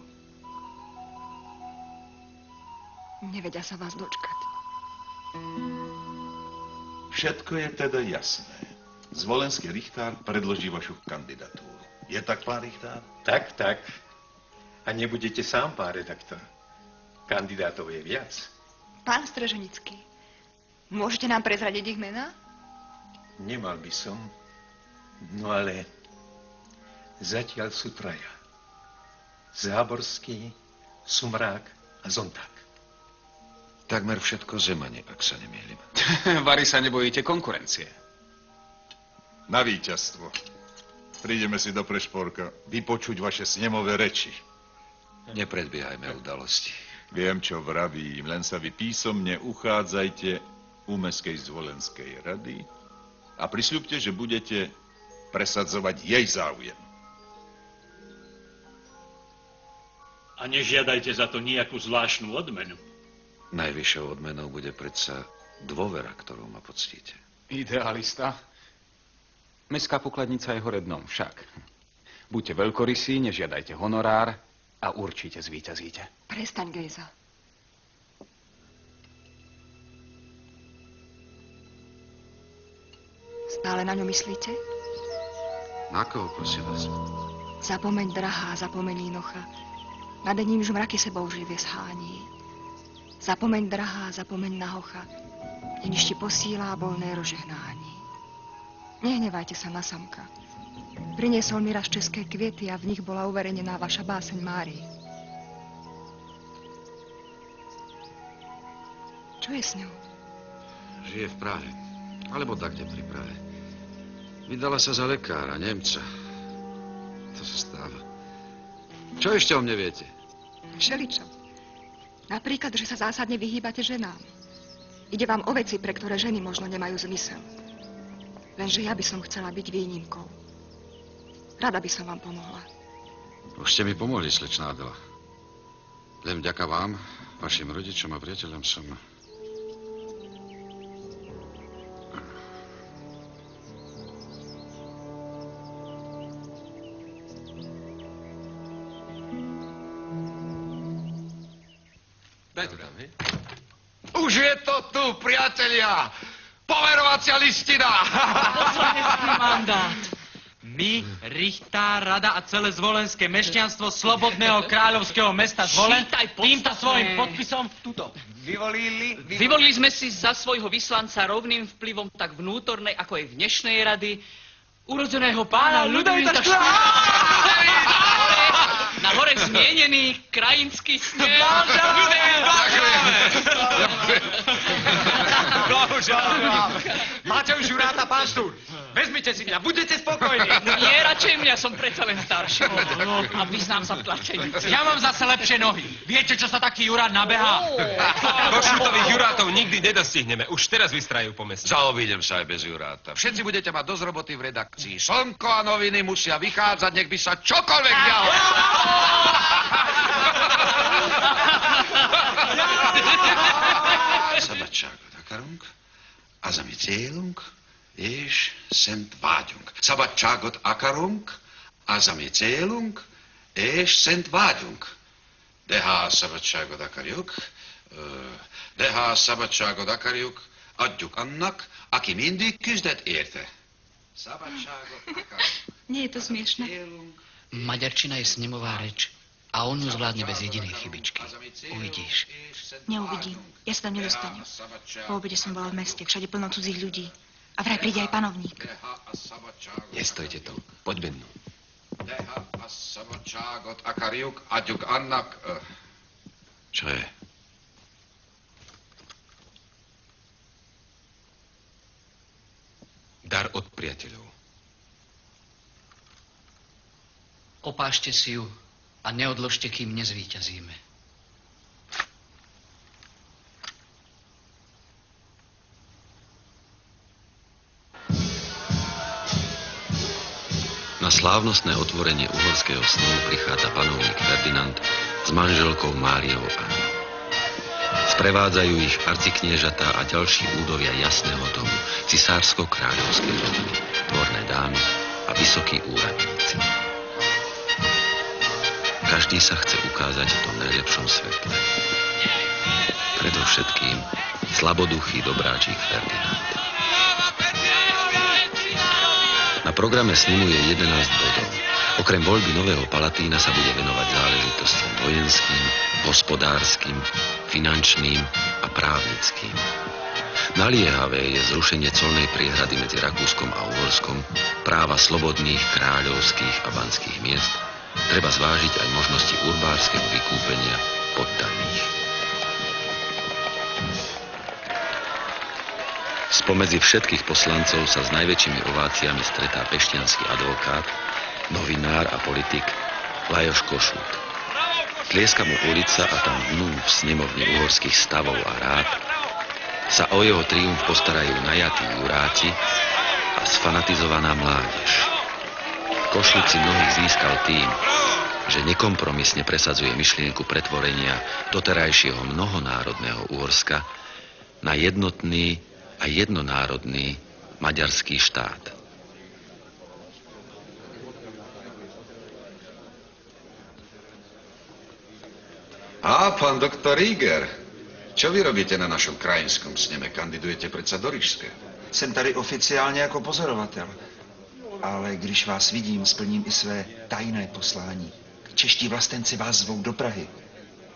Nevedia sa vás dočkať. Všetko je teda jasné. Zvolenský Richtár predloží vašu kandidatúru. Je tak, pán Richtár? Tak, tak. A nebudete sám, pán redaktor. Kandidátov je viac. Pán Streženický, môžete nám prezradiť ich mená? Nemal by som. No ale zatiaľ sú traja. Záborský, Sumrák a Zonták. Takmer všetko Zemane, ak sa nemýlim. Vary sa nebojíte konkurencie. Na víťazstvo. Prídeme si do Prešporka vypočuť vaše snemové reči. Nepredbiehajme udalosti. Viem, čo vravím, len sa vy písomne uchádzajte u Mestskej zvolenskej rady a prisľúbte, že budete presadzovať jej záujem. A nežiadajte za to nejakú zvláštnu odmenu. Najvyššou odmenou bude predsa dôvera, ktorou ma poctíte. Idealista. Mestská pokladnica je hore dnom, však. Buďte veľkorysí, nežiadajte honorár a určite zvíťazíte. Prestaň, Gejza. Stále na ňu myslíte? Na koho, prosím vás? Zapomeň, drahá, zapomeň, Inocha. Nade ním žmraky sebou živě shání. Zapomeň, drahá, zapomeň na hocha. Jeniž ti posílá volné rožehnání. Nehnevajte sa na Samka. Priniesol mi raz české kviety a v nich bola uverejnená vaša báseň Márii. Čo je s ňou? Žije v Prahe. Alebo takde pri Prahe. Vydala sa za lekára, Nemca. To sa stáva. Čo ešte o mne viete? Všeličo. Napríklad, že sa zásadne vyhýbate ženám. Ide vám o veci, pre ktoré ženy možno nemajú zmysel. Lenže ja by som chcela byť výnimkou. Rada by som vám pomohla. Už ste mi pomohli, slečná Adela. Len vďaka vám, vašim rodičom a priateľom som... Daj to tam, hej? Už je to tu, priatelia! Poverovacia listina! Poslanecký mandát. My, Richtá rada a celé zvolenské mešťanstvo slobodného kráľovského mesta Zvolen týmto svojim podpisom tuto. Vyvolili sme si za svojho vyslanca rovným vplyvom tak vnútornej, ako aj dnešnej rady, urodzeného pána Ľudovita na hore zmienený krajinský smer. Blahoželám vám. Máte už juráta, pán Štúr. Vezmite si mňa, budete spokojní. Nie, radšej mňa, som predsa len starší. A vyznám sa v tlačenici. Ja mám zase lepšie nohy. Viete, čo sa taký jurát nabehá? Košutových jurátov nikdy nedostihneme. Už teraz vystrajú po meste. Zaobídem sa aj bez juráta. Všetci budete mať dosť roboty v redakcii. Slnko a noviny musia vychádzať, nech by sa čokoľvek dialo. Szabadságot akarunk, az, ami célunk, és szent vágyunk. Szabadságot akarunk, az, ami célunk, és szent vágyunk. De ha a szabadságot akarjuk, adjuk annak, aki mindig küzdött érte. Szabadságot akarunk. Nie je to smiešne. Maďarčina je snemová reč a on ju zvládne bez jedinej chybičky. Uvidíš. Neuvidím. Ja sa tam nedostanem. Po obede som bola v meste, všade plno cudzích ľudí. A vraj príde aj panovník. Nestojte to. Poď bednú. Deha a szabadságot akarjuk, adjuk annak... Čo je? Dar od priateľov. Opášte si ju a neodložte, kým nezvíťazíme. Na slávnostné otvorenie uhorského snovu prichádza panovník Ferdinand s manželkou Máriou Annou. Sprevádzajú ich arcikniežatá a ďalší údovia jasného domu, cisársko-kráľovskej rodiny, dvorné dámy a vysokí úradníci. Každý sa chce ukázať v tom najlepšom svetle. Predovšetkým slaboduchý dobráčik Ferdinand. Na programe snimu je 11 bodov. Okrem voľby nového palatína sa bude venovať záležitostiam vojenským, hospodárskym, finančným a právnickým. Naliehavé je zrušenie colnej priehrady medzi Rakúskom a Uhorskom, práva slobodných, kráľovských a banských miest. Treba zvážiť aj možnosti urbárskeho vykúpenia poddaných. Spomedzi všetkých poslancov sa s najväčšími ováciami stretá pešťanský advokát, novinár a politik Lajos Kossuth. Tlieska mu ulica a tam dnu v snemovni uhorských stavov a rád sa o jeho triumf postarajú najatí juráti a sfanatizovaná mládež. Kossuth si mnohých získal tým, že nekompromisne presadzuje myšlienku pretvorenia doterajšieho mnohonárodného Uhorska na jednotný a jednonárodný maďarský štát. A, pán doktor Rieger, čo vy robíte na našom krajinskom sneme? Kandidujete predsa do Rížske? Jsem tady oficiálně jako pozorovatel. Ale když vás vidím, splním i své tajné poslání. Čeští vlastenci vás zvou do Prahy.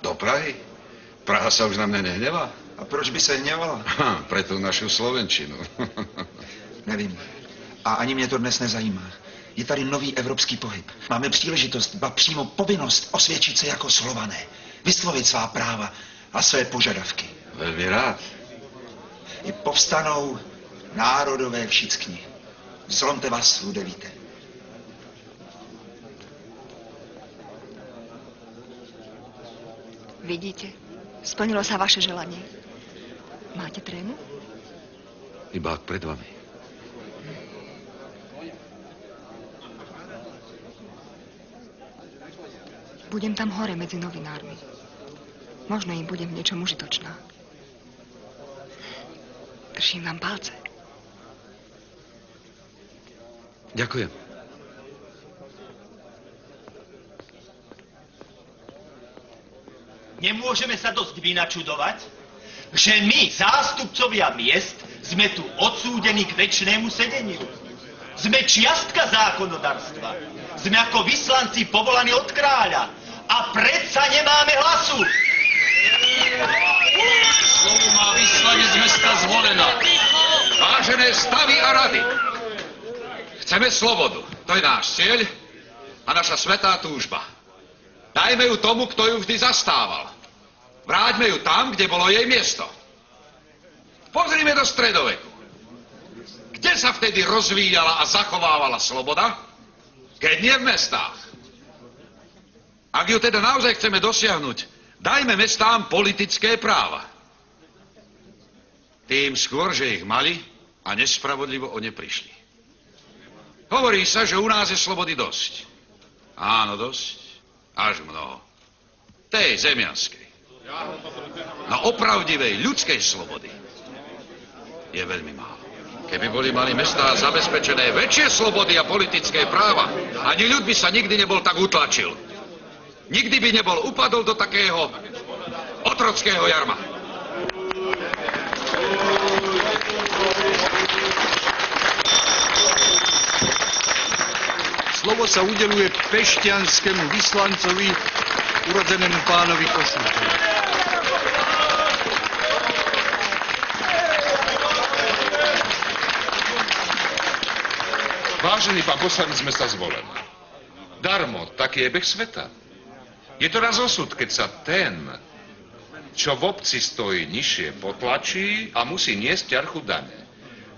Do Prahy? Praha sa už na mne nehnevá. A proč by se hněvala? Pre tú našu slovenčinu. Nevím. A ani mě to dnes nezajímá. Je tady nový evropský pohyb. Máme příležitost, ba přímo povinnost osvědčit se jako Slované. Vyslovit svá práva a své požadavky. Veľmi rád. I povstanou národové všichni. Zlomte vás, Ludevíte. Vidíte, splnilo sa vaše želanie. Máte trému? Iba pred vami. Budem tam hore medzi novinármi. Možno im budem v niečom užitočná. Držím vám palce. Ďakujem. Nemôžeme sa dosť vynačudovať, že my, zástupcovia miest, sme tu odsúdení k večnému sedeniu. Sme čiastka zákonodarstva. Sme ako vyslanci povolaní od kráľa. A predsa nemáme hlasu. Slovo má vyslanec mesta Zvolena. Vážené stavy a rady, chceme slobodu. To je náš cieľ a naša svätá túžba. Dajme ju tomu, kto ju vždy zastával. Vráťme ju tam, kde bolo jej miesto. Pozrime do stredoveku. Kde sa vtedy rozvíjala a zachovávala sloboda? Keď nie v mestách. Ak ju teda naozaj chceme dosiahnuť, dajme mestám politické práva. Tým skôr, že ich mali a nespravodlivo o ne prišli. Hovorí sa, že u nás je slobody dosť. Áno, dosť. Až mnoho. Tej zemianskej. No opravdivej ľudskej slobody je veľmi málo. Keby boli mali mestá zabezpečené väčšie slobody a politické práva, ani ľud by sa nikdy nebol tak utlačil. Nikdy by nebol upadol do takého otrockého jarma. Slovo sa udeluje pešťanskému vyslancovi, urodzenému pánovi Kossutovi. Vážený pán poslanec mesta Zvolena, darmo, taký je beh sveta. Je to raz osud, keď sa ten, čo v obci stojí nižšie, potlačí a musí niesť ťarchu dane.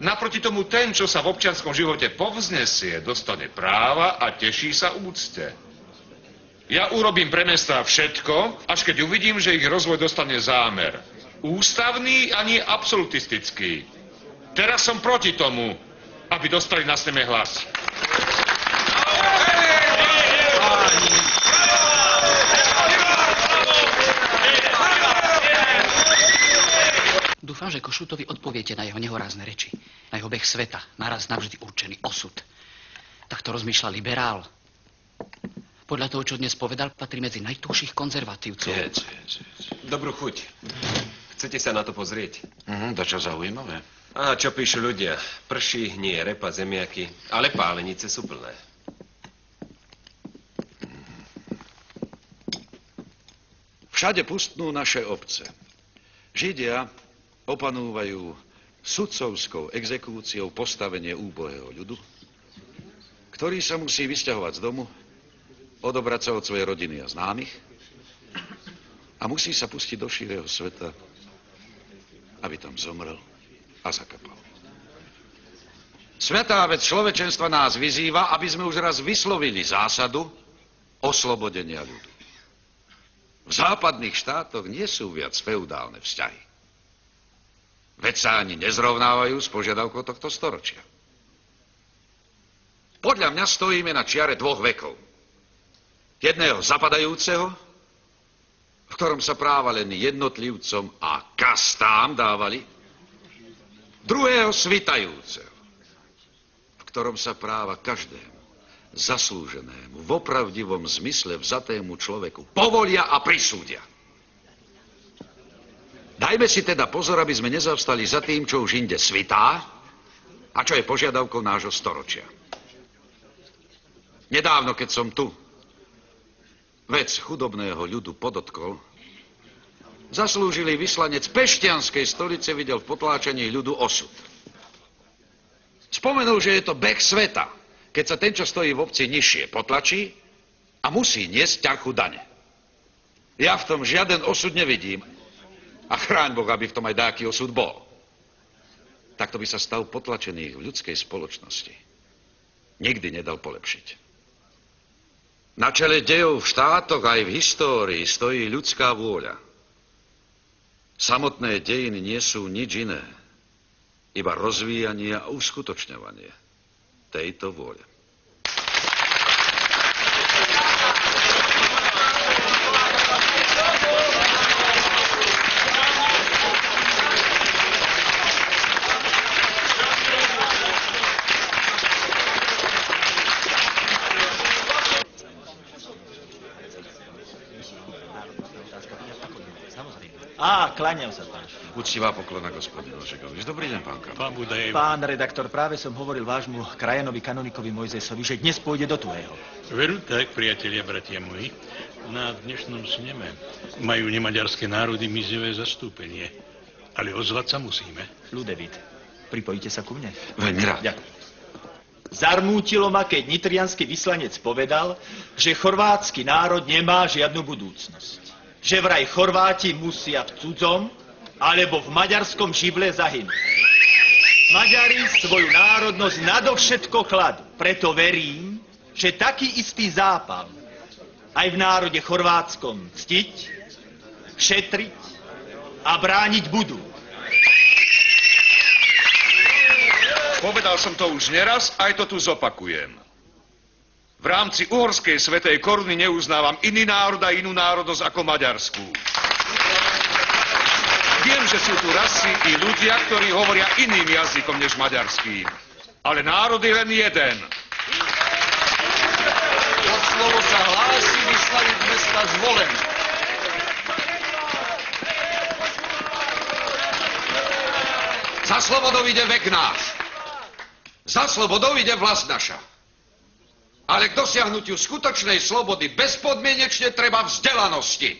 Naproti tomu ten, čo sa v občianskom živote povznesie, dostane práva a teší sa úcte. Ja urobím pre mestá všetko, až keď uvidím, že ich rozvoj dostane zámer. Ústavný ani absolutistický. Teraz som proti tomu, aby dostali na sneme hlas. Dúfam, že Kossutovi odpoviete na jeho nehorázne reči, na jeho beh sveta, naraz navždy určený osud. Takto rozmýšľa liberál. Podľa toho, čo dnes povedal, patrí medzi najtúžších konzervatívcov. Dobrú chuť. Chcete sa na to pozrieť? To čo zaujímavé. A čo píšu ľudia? Prší, hnie, repa, zemiaky, ale pálenice sú plné. Všade pustnú naše obce. Židia opanúvajú sudcovskou exekúciou postavenie úbohého ľudu, ktorý sa musí vysťahovať z domu, odobrať sa od svojej rodiny a známych a musí sa pustiť do širého sveta, aby tam zomrel a zakapal. Svätá vec človečenstva nás vyzýva, aby sme už raz vyslovili zásadu oslobodenia ľudu. V západných štátoch nie sú viac feudálne vzťahy. Veď sa ani nezrovnávajú s požiadavkou tohto storočia. Podľa mňa stojíme na čiare dvoch vekov. Jedného zapadajúceho, v ktorom sa práva len jednotlivcom a kastám dávali. Druhého svitajúceho, v ktorom sa práva každému zaslúženému, v opravdivom zmysle vzatému človeku povolia a prisúdia. Dajme si teda pozor, aby sme nezavstali za tým, čo už inde svitá a čo je požiadavkou nášho storočia. Nedávno, keď som tu vec chudobného ľudu podotkol, zaslúžilý vyslanec Pešťanskej stolice videl v potláčaní ľudu osud. Spomenul, že je to beh sveta, keď sa ten, čo stojí v obci nižšie, potlačí a musí niesť ťarchu dane. Ja v tom žiaden osud nevidím a chráň Boh, aby v tom aj dáky osud bol. Takto by sa stav potlačených v ľudskej spoločnosti nikdy nedal polepšiť. Na čele dejov v štátoch aj v histórii stojí ľudská vôľa. Samotné dejiny nie sú nič iné, iba rozvíjanie a uskutočňovanie tejto vôle. Kláňam sa, pán. Úctivá poklona gospodinu Ožegovi. Dobrý deň, pán Kaplan. Pán Budaj. Pán redaktor, práve som hovoril vášmu krajanovi kanonikovi Mojzesovi, že dnes pôjde do tvojho. Veru tak, priatelia, bratia moji. Na dnešnom sneme majú nemaďarské národy mizivé zastúpenie. Ale ozvať sa musíme. Ľudevít, pripojíte sa ku mne? Veľmi rád. Ďakujem. Zarmútilo ma, keď nitriansky vyslanec povedal, že chorvátsky národ nemá žiadnu budúcnosť. Že vraj Chorváti musia v cudzom alebo v maďarskom žible zahynúť. Maďari svoju národnosť nadovšetko kladú. Preto verím, že taký istý zápal aj v národe chorvátskom ctiť, šetriť a brániť budú. Povedal som to už neraz, aj to tu zopakujem. V rámci uhorskej svätej koruny neuznávam iný národ a inú národnosť ako maďarskú. Viem, že sú tu rasy i ľudia, ktorí hovoria iným jazykom než maďarským. Ale národ je len jeden. Od slovo sa hlási vyslanec mesta Zvolen. Za slobodou ide vek náš. Za slobodou ide vlast naša. Ale k dosiahnutiu skutočnej slobody bezpodmienečne treba vzdelanosti,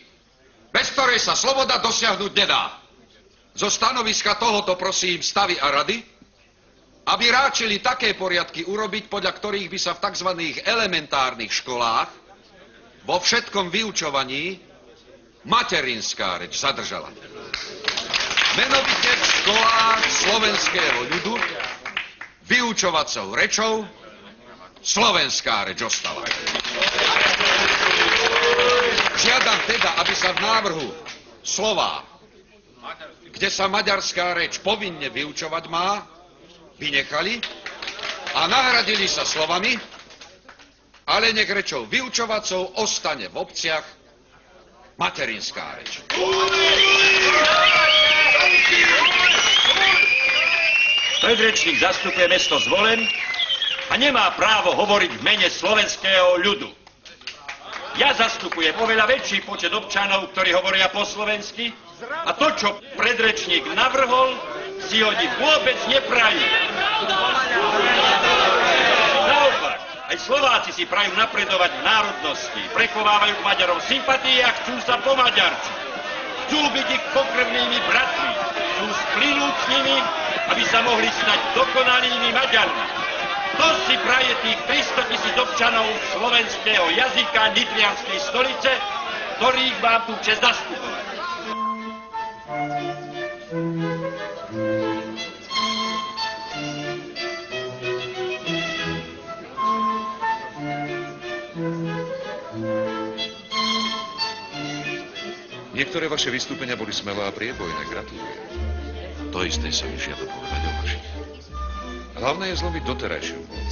bez ktorej sa sloboda dosiahnuť nedá. Zo stanoviska tohoto prosím stavy a rady, aby ráčili také poriadky urobiť, podľa ktorých by sa v tzv. Elementárnych školách vo všetkom vyučovaní materinská reč zadržala. Menovite v školách slovenského ľudu vyučovacou rečou slovenská reč ostala. Žiadam teda, aby sa v návrhu slová, kde sa maďarská reč povinne vyučovať má, vynechali a nahradili sa slovami, ale nech rečou vyučovacou ostane v obciach materinská reč. Predrečník zastupuje mesto Zvolen a nemá právo hovoriť v mene slovenského ľudu. Ja zastupujem oveľa väčší počet občanov, ktorí hovoria po slovensky a to, čo predrečník navrhol, si oni vôbec neprajú. Naopak, aj Slováci si prajú napredovať v národnosti, prekovávajú k Maďarom sympatie a chcú sa po Maďarču. Chcú byť ich pokrvnými bratmi, chcú splynúť s nimi, aby sa mohli stať dokonalými Maďarmi. To si praje tých 300 000 občanov slovenského jazyka nitrianskej stolice, ktorých vám tu čest zastupovať. Niektoré vaše vystúpenia boli smelé a priebojné. Gratulujem. To isté sa mi žiada povedať o vašich. Hlavné je zlomiť doterajšiu moc.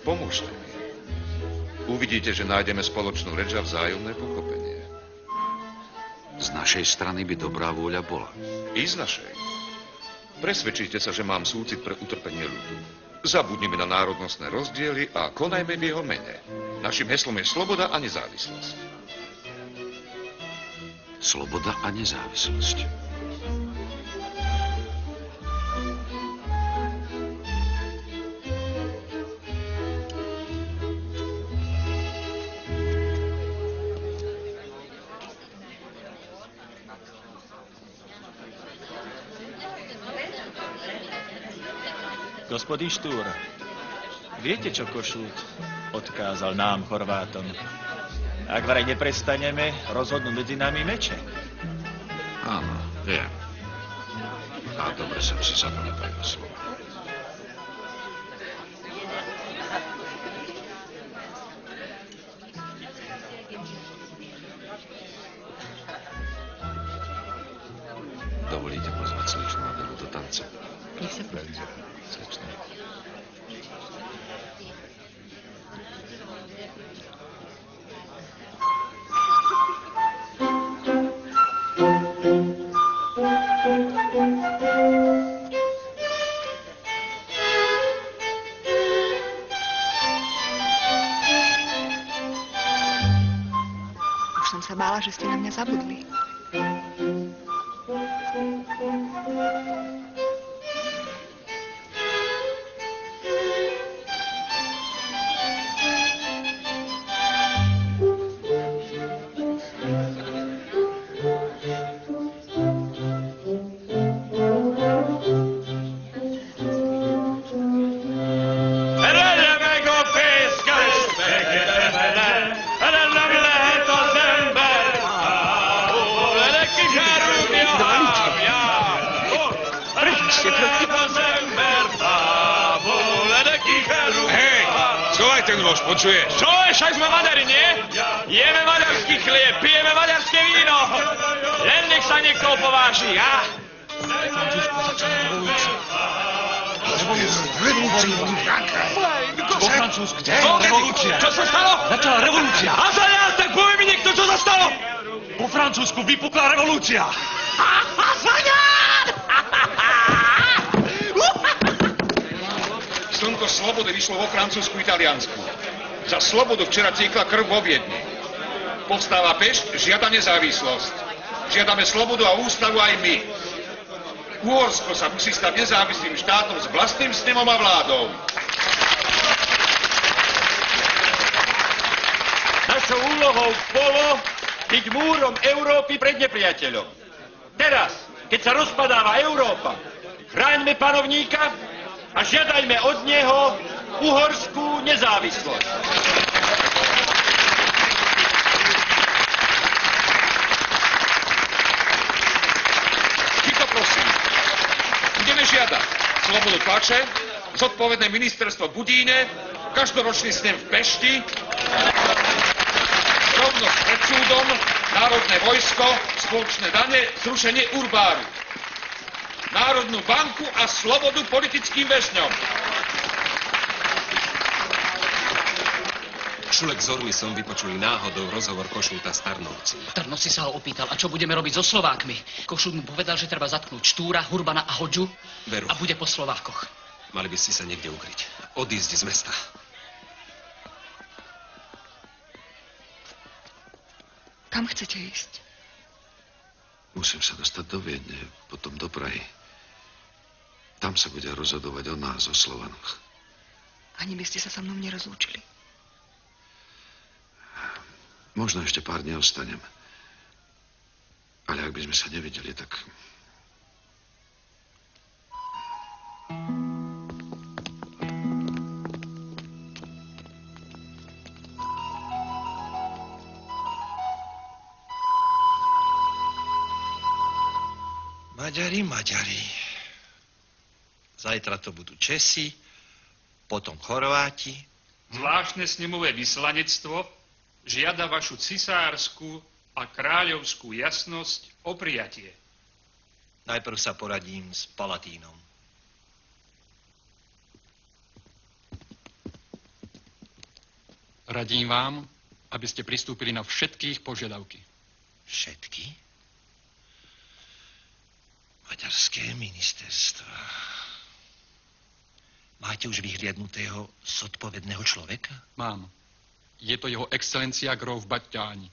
Pomôžte mi. Uvidíte, že nájdeme spoločnú reč a vzájomné pochopenie. Z našej strany by dobrá vôľa bola. I z našej. Presvedčíte sa, že mám súcit pre utrpenie ľudu. Zabudnime na národnostné rozdiely a konajme v jeho mene. Naším heslom je sloboda a nezávislosť. Sloboda a nezávislosť. Gospodín Štúr, viete, čo Košút odkázal nám, Chorvátom? Ak vraj neprestaneme, rozhodnú medzi nami meče. Áno, viem. A dobre som si zapamätal slovo. Dovolíte pozvať slečnú Adelu do tanca? Nech sa páči. Slečná. Už som sa bála, že ste na mňa zabudli. Počuješ? Čo je? Však sme Maďari, nie? Jeme maďarský chlieb, pijeme maďarské víno. Len nech sa niekto opováži, a? Po Francúzsku. Revolúcia. Čo sa stalo? Začala revolúcia. Hazaja, tak povie mi niekto, čo sa stalo? Po Francúzsku vypukla revolúcia. Slnko slobody vyšlo vo Francúzsku, Italiansku. Za slobodu včera tiekla krv vo Viedni. Povstáva Pešť, žiada nezávislosť. Žiadame slobodu a ústavu aj my. Uhorsko sa musí stať nezávislým štátom s vlastným snemom a vládou. Našou úlohou bolo byť múrom Európy pred nepriateľom. Teraz, keď sa rozpadáva Európa, chráňme panovníka a žiadajme od neho uhorskú nezávislosť. Ticho prosím. Budeme žiadať slobodu tlače, zodpovedné ministerstvo v Budíne, každoročný snem v Pešti, rovnosť pred súdom, národné vojsko, spoločné dane, zrušenie urbáru, Národnú banku a slobodu politickým väzňom. Šulek s Ormisom vypočuli náhodou rozhovor Košúta s Tarnovcom. Tarnov si sa ho opýtal, a čo budeme robiť so Slovákmi? Košút mu povedal, že treba zatknúť Štúra, Hurbana a Hodžu. Veru. A bude po Slovákoch. Mali by ste sa niekde ukryť. Odísť z mesta. Kam chcete ísť? Musím sa dostať do Viedne, potom do Prahy. Tam sa bude rozhodovať o nás, o Slovanoch. Ani by ste sa so mnou nerozlúčili. Možno ešte pár dní ostanem. Ale ak by sme sa nevideli, tak... Maďari. Zajtra to budú Česi, potom Chorváti. Zvláštne snemové vyslanectvo žiada vašu cisársku a kráľovskú jasnosť o prijatie. Najprv sa poradím s Palatínom. Radím vám, aby ste pristúpili na všetkých požiadavky. Všetky? Maďarské ministerstva. Máte už vyhliadnutého zodpovedného človeka? Mám. Je to jeho excelencia Gróf Baťáni.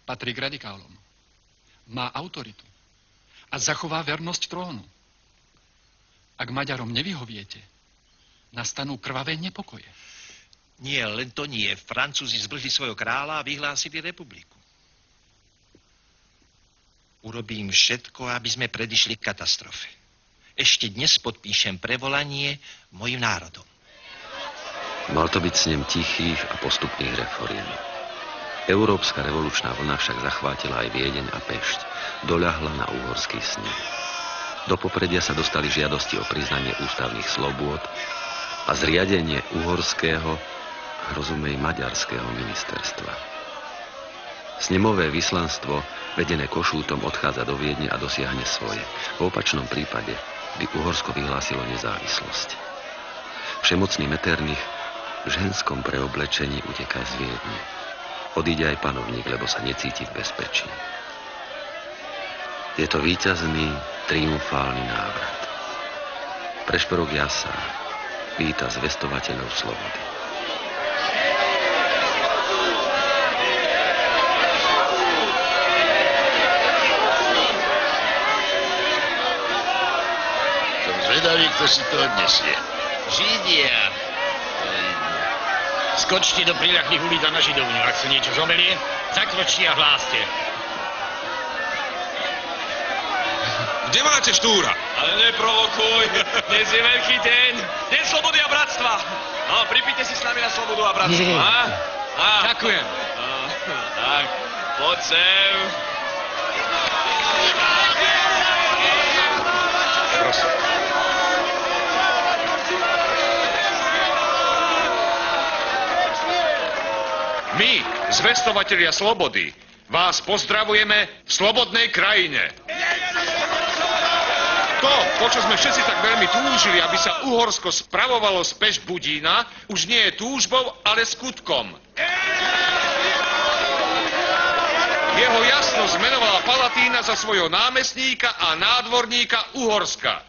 Patrí k radikálom. Má autoritu. A zachová vernosť trónu. Ak Maďarom nevyhoviete, nastanú krvavé nepokoje. Nie, len to nie. Francúzi zblžili svojho kráľa a vyhlásili republiku. Urobím všetko, aby sme predišli katastrofe. ešte dnes podpíšem prevolanie mojim národom. Mal to byť snem tichých a postupných reforiem. Európska revolučná vlna však zachvátila aj Viedeň a Pešť. Doľahla na uhorský snem. Do popredia sa dostali žiadosti o priznanie ústavných slobôd a zriadenie uhorského, rozumej maďarského ministerstva. Snemové vyslanstvo, vedené Košútom, odchádza do Viedne a dosiahne svoje. V opačnom prípade by Uhorsko vyhlásilo nezávislosť. Všemocný Metternich v ženskom preoblečení uteká z Viedne. Odíde aj panovník, lebo sa necíti v bezpečí. Je to víťazný, triumfálny návrat. Prešporok jasá, víta zvestovateľov slobody. Som zvedavý, kto si to odnesie. Židia. Skočte do priľahlých ulíc a na židovňu. Ak sa niečo zomelie, zakročte a hláste. Kde máte Štúra? Ale neprovokuj. Dnes je veľký deň. Deň slobody a bratstva. No, pripíte si s nami na slobodu a bratstvo, Ďakujem. Tak, poď sem. Prosím. My, zvestovatelia slobody, vás pozdravujeme v slobodnej krajine. To, po čo sme všetci tak veľmi túžili, aby sa Uhorsko spravovalo z Pešť-Budína, už nie je túžbou, ale skutkom. Jeho jasnosť menovala Palatína za svojho námestníka a nádvorníka Uhorska.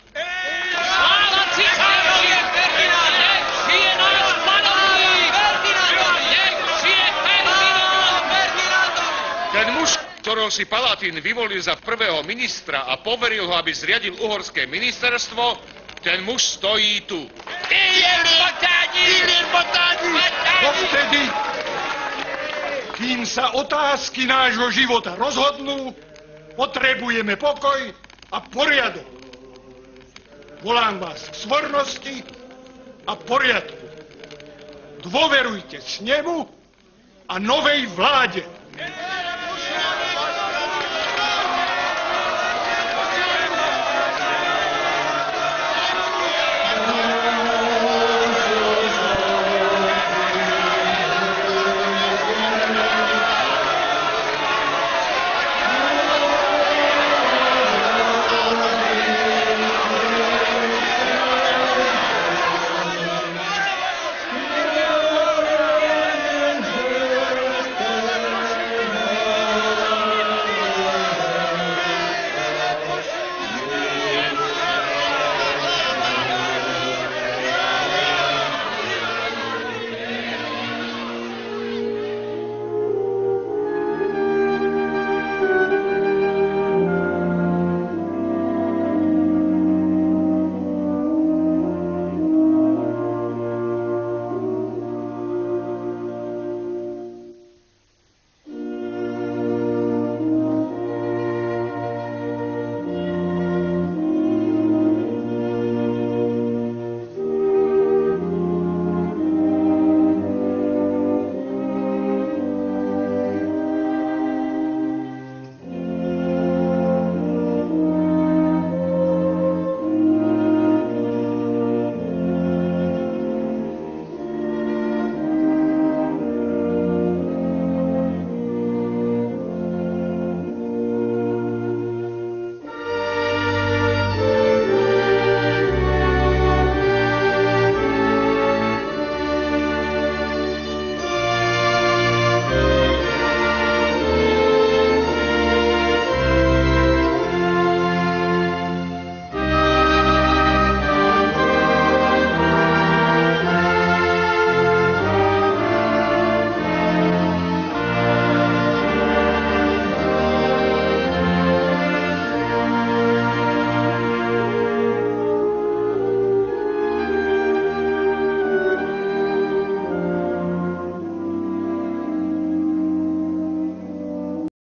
Sláva cisárovi! Ferdinand, nech žije náš panovník! Ferdinand, nech žije Ferdinand! Ten muž, ktorého si Palatín vyvolil za prvého ministra a poveril ho, aby zriadil uhorské ministerstvo, ten muž stojí tu. Dovtedy, kým sa otázky nášho života rozhodnú, potrebujeme pokoj a poriadok. Volám vás k svornosti a poriadku. Dôverujte snemu a novej vláde.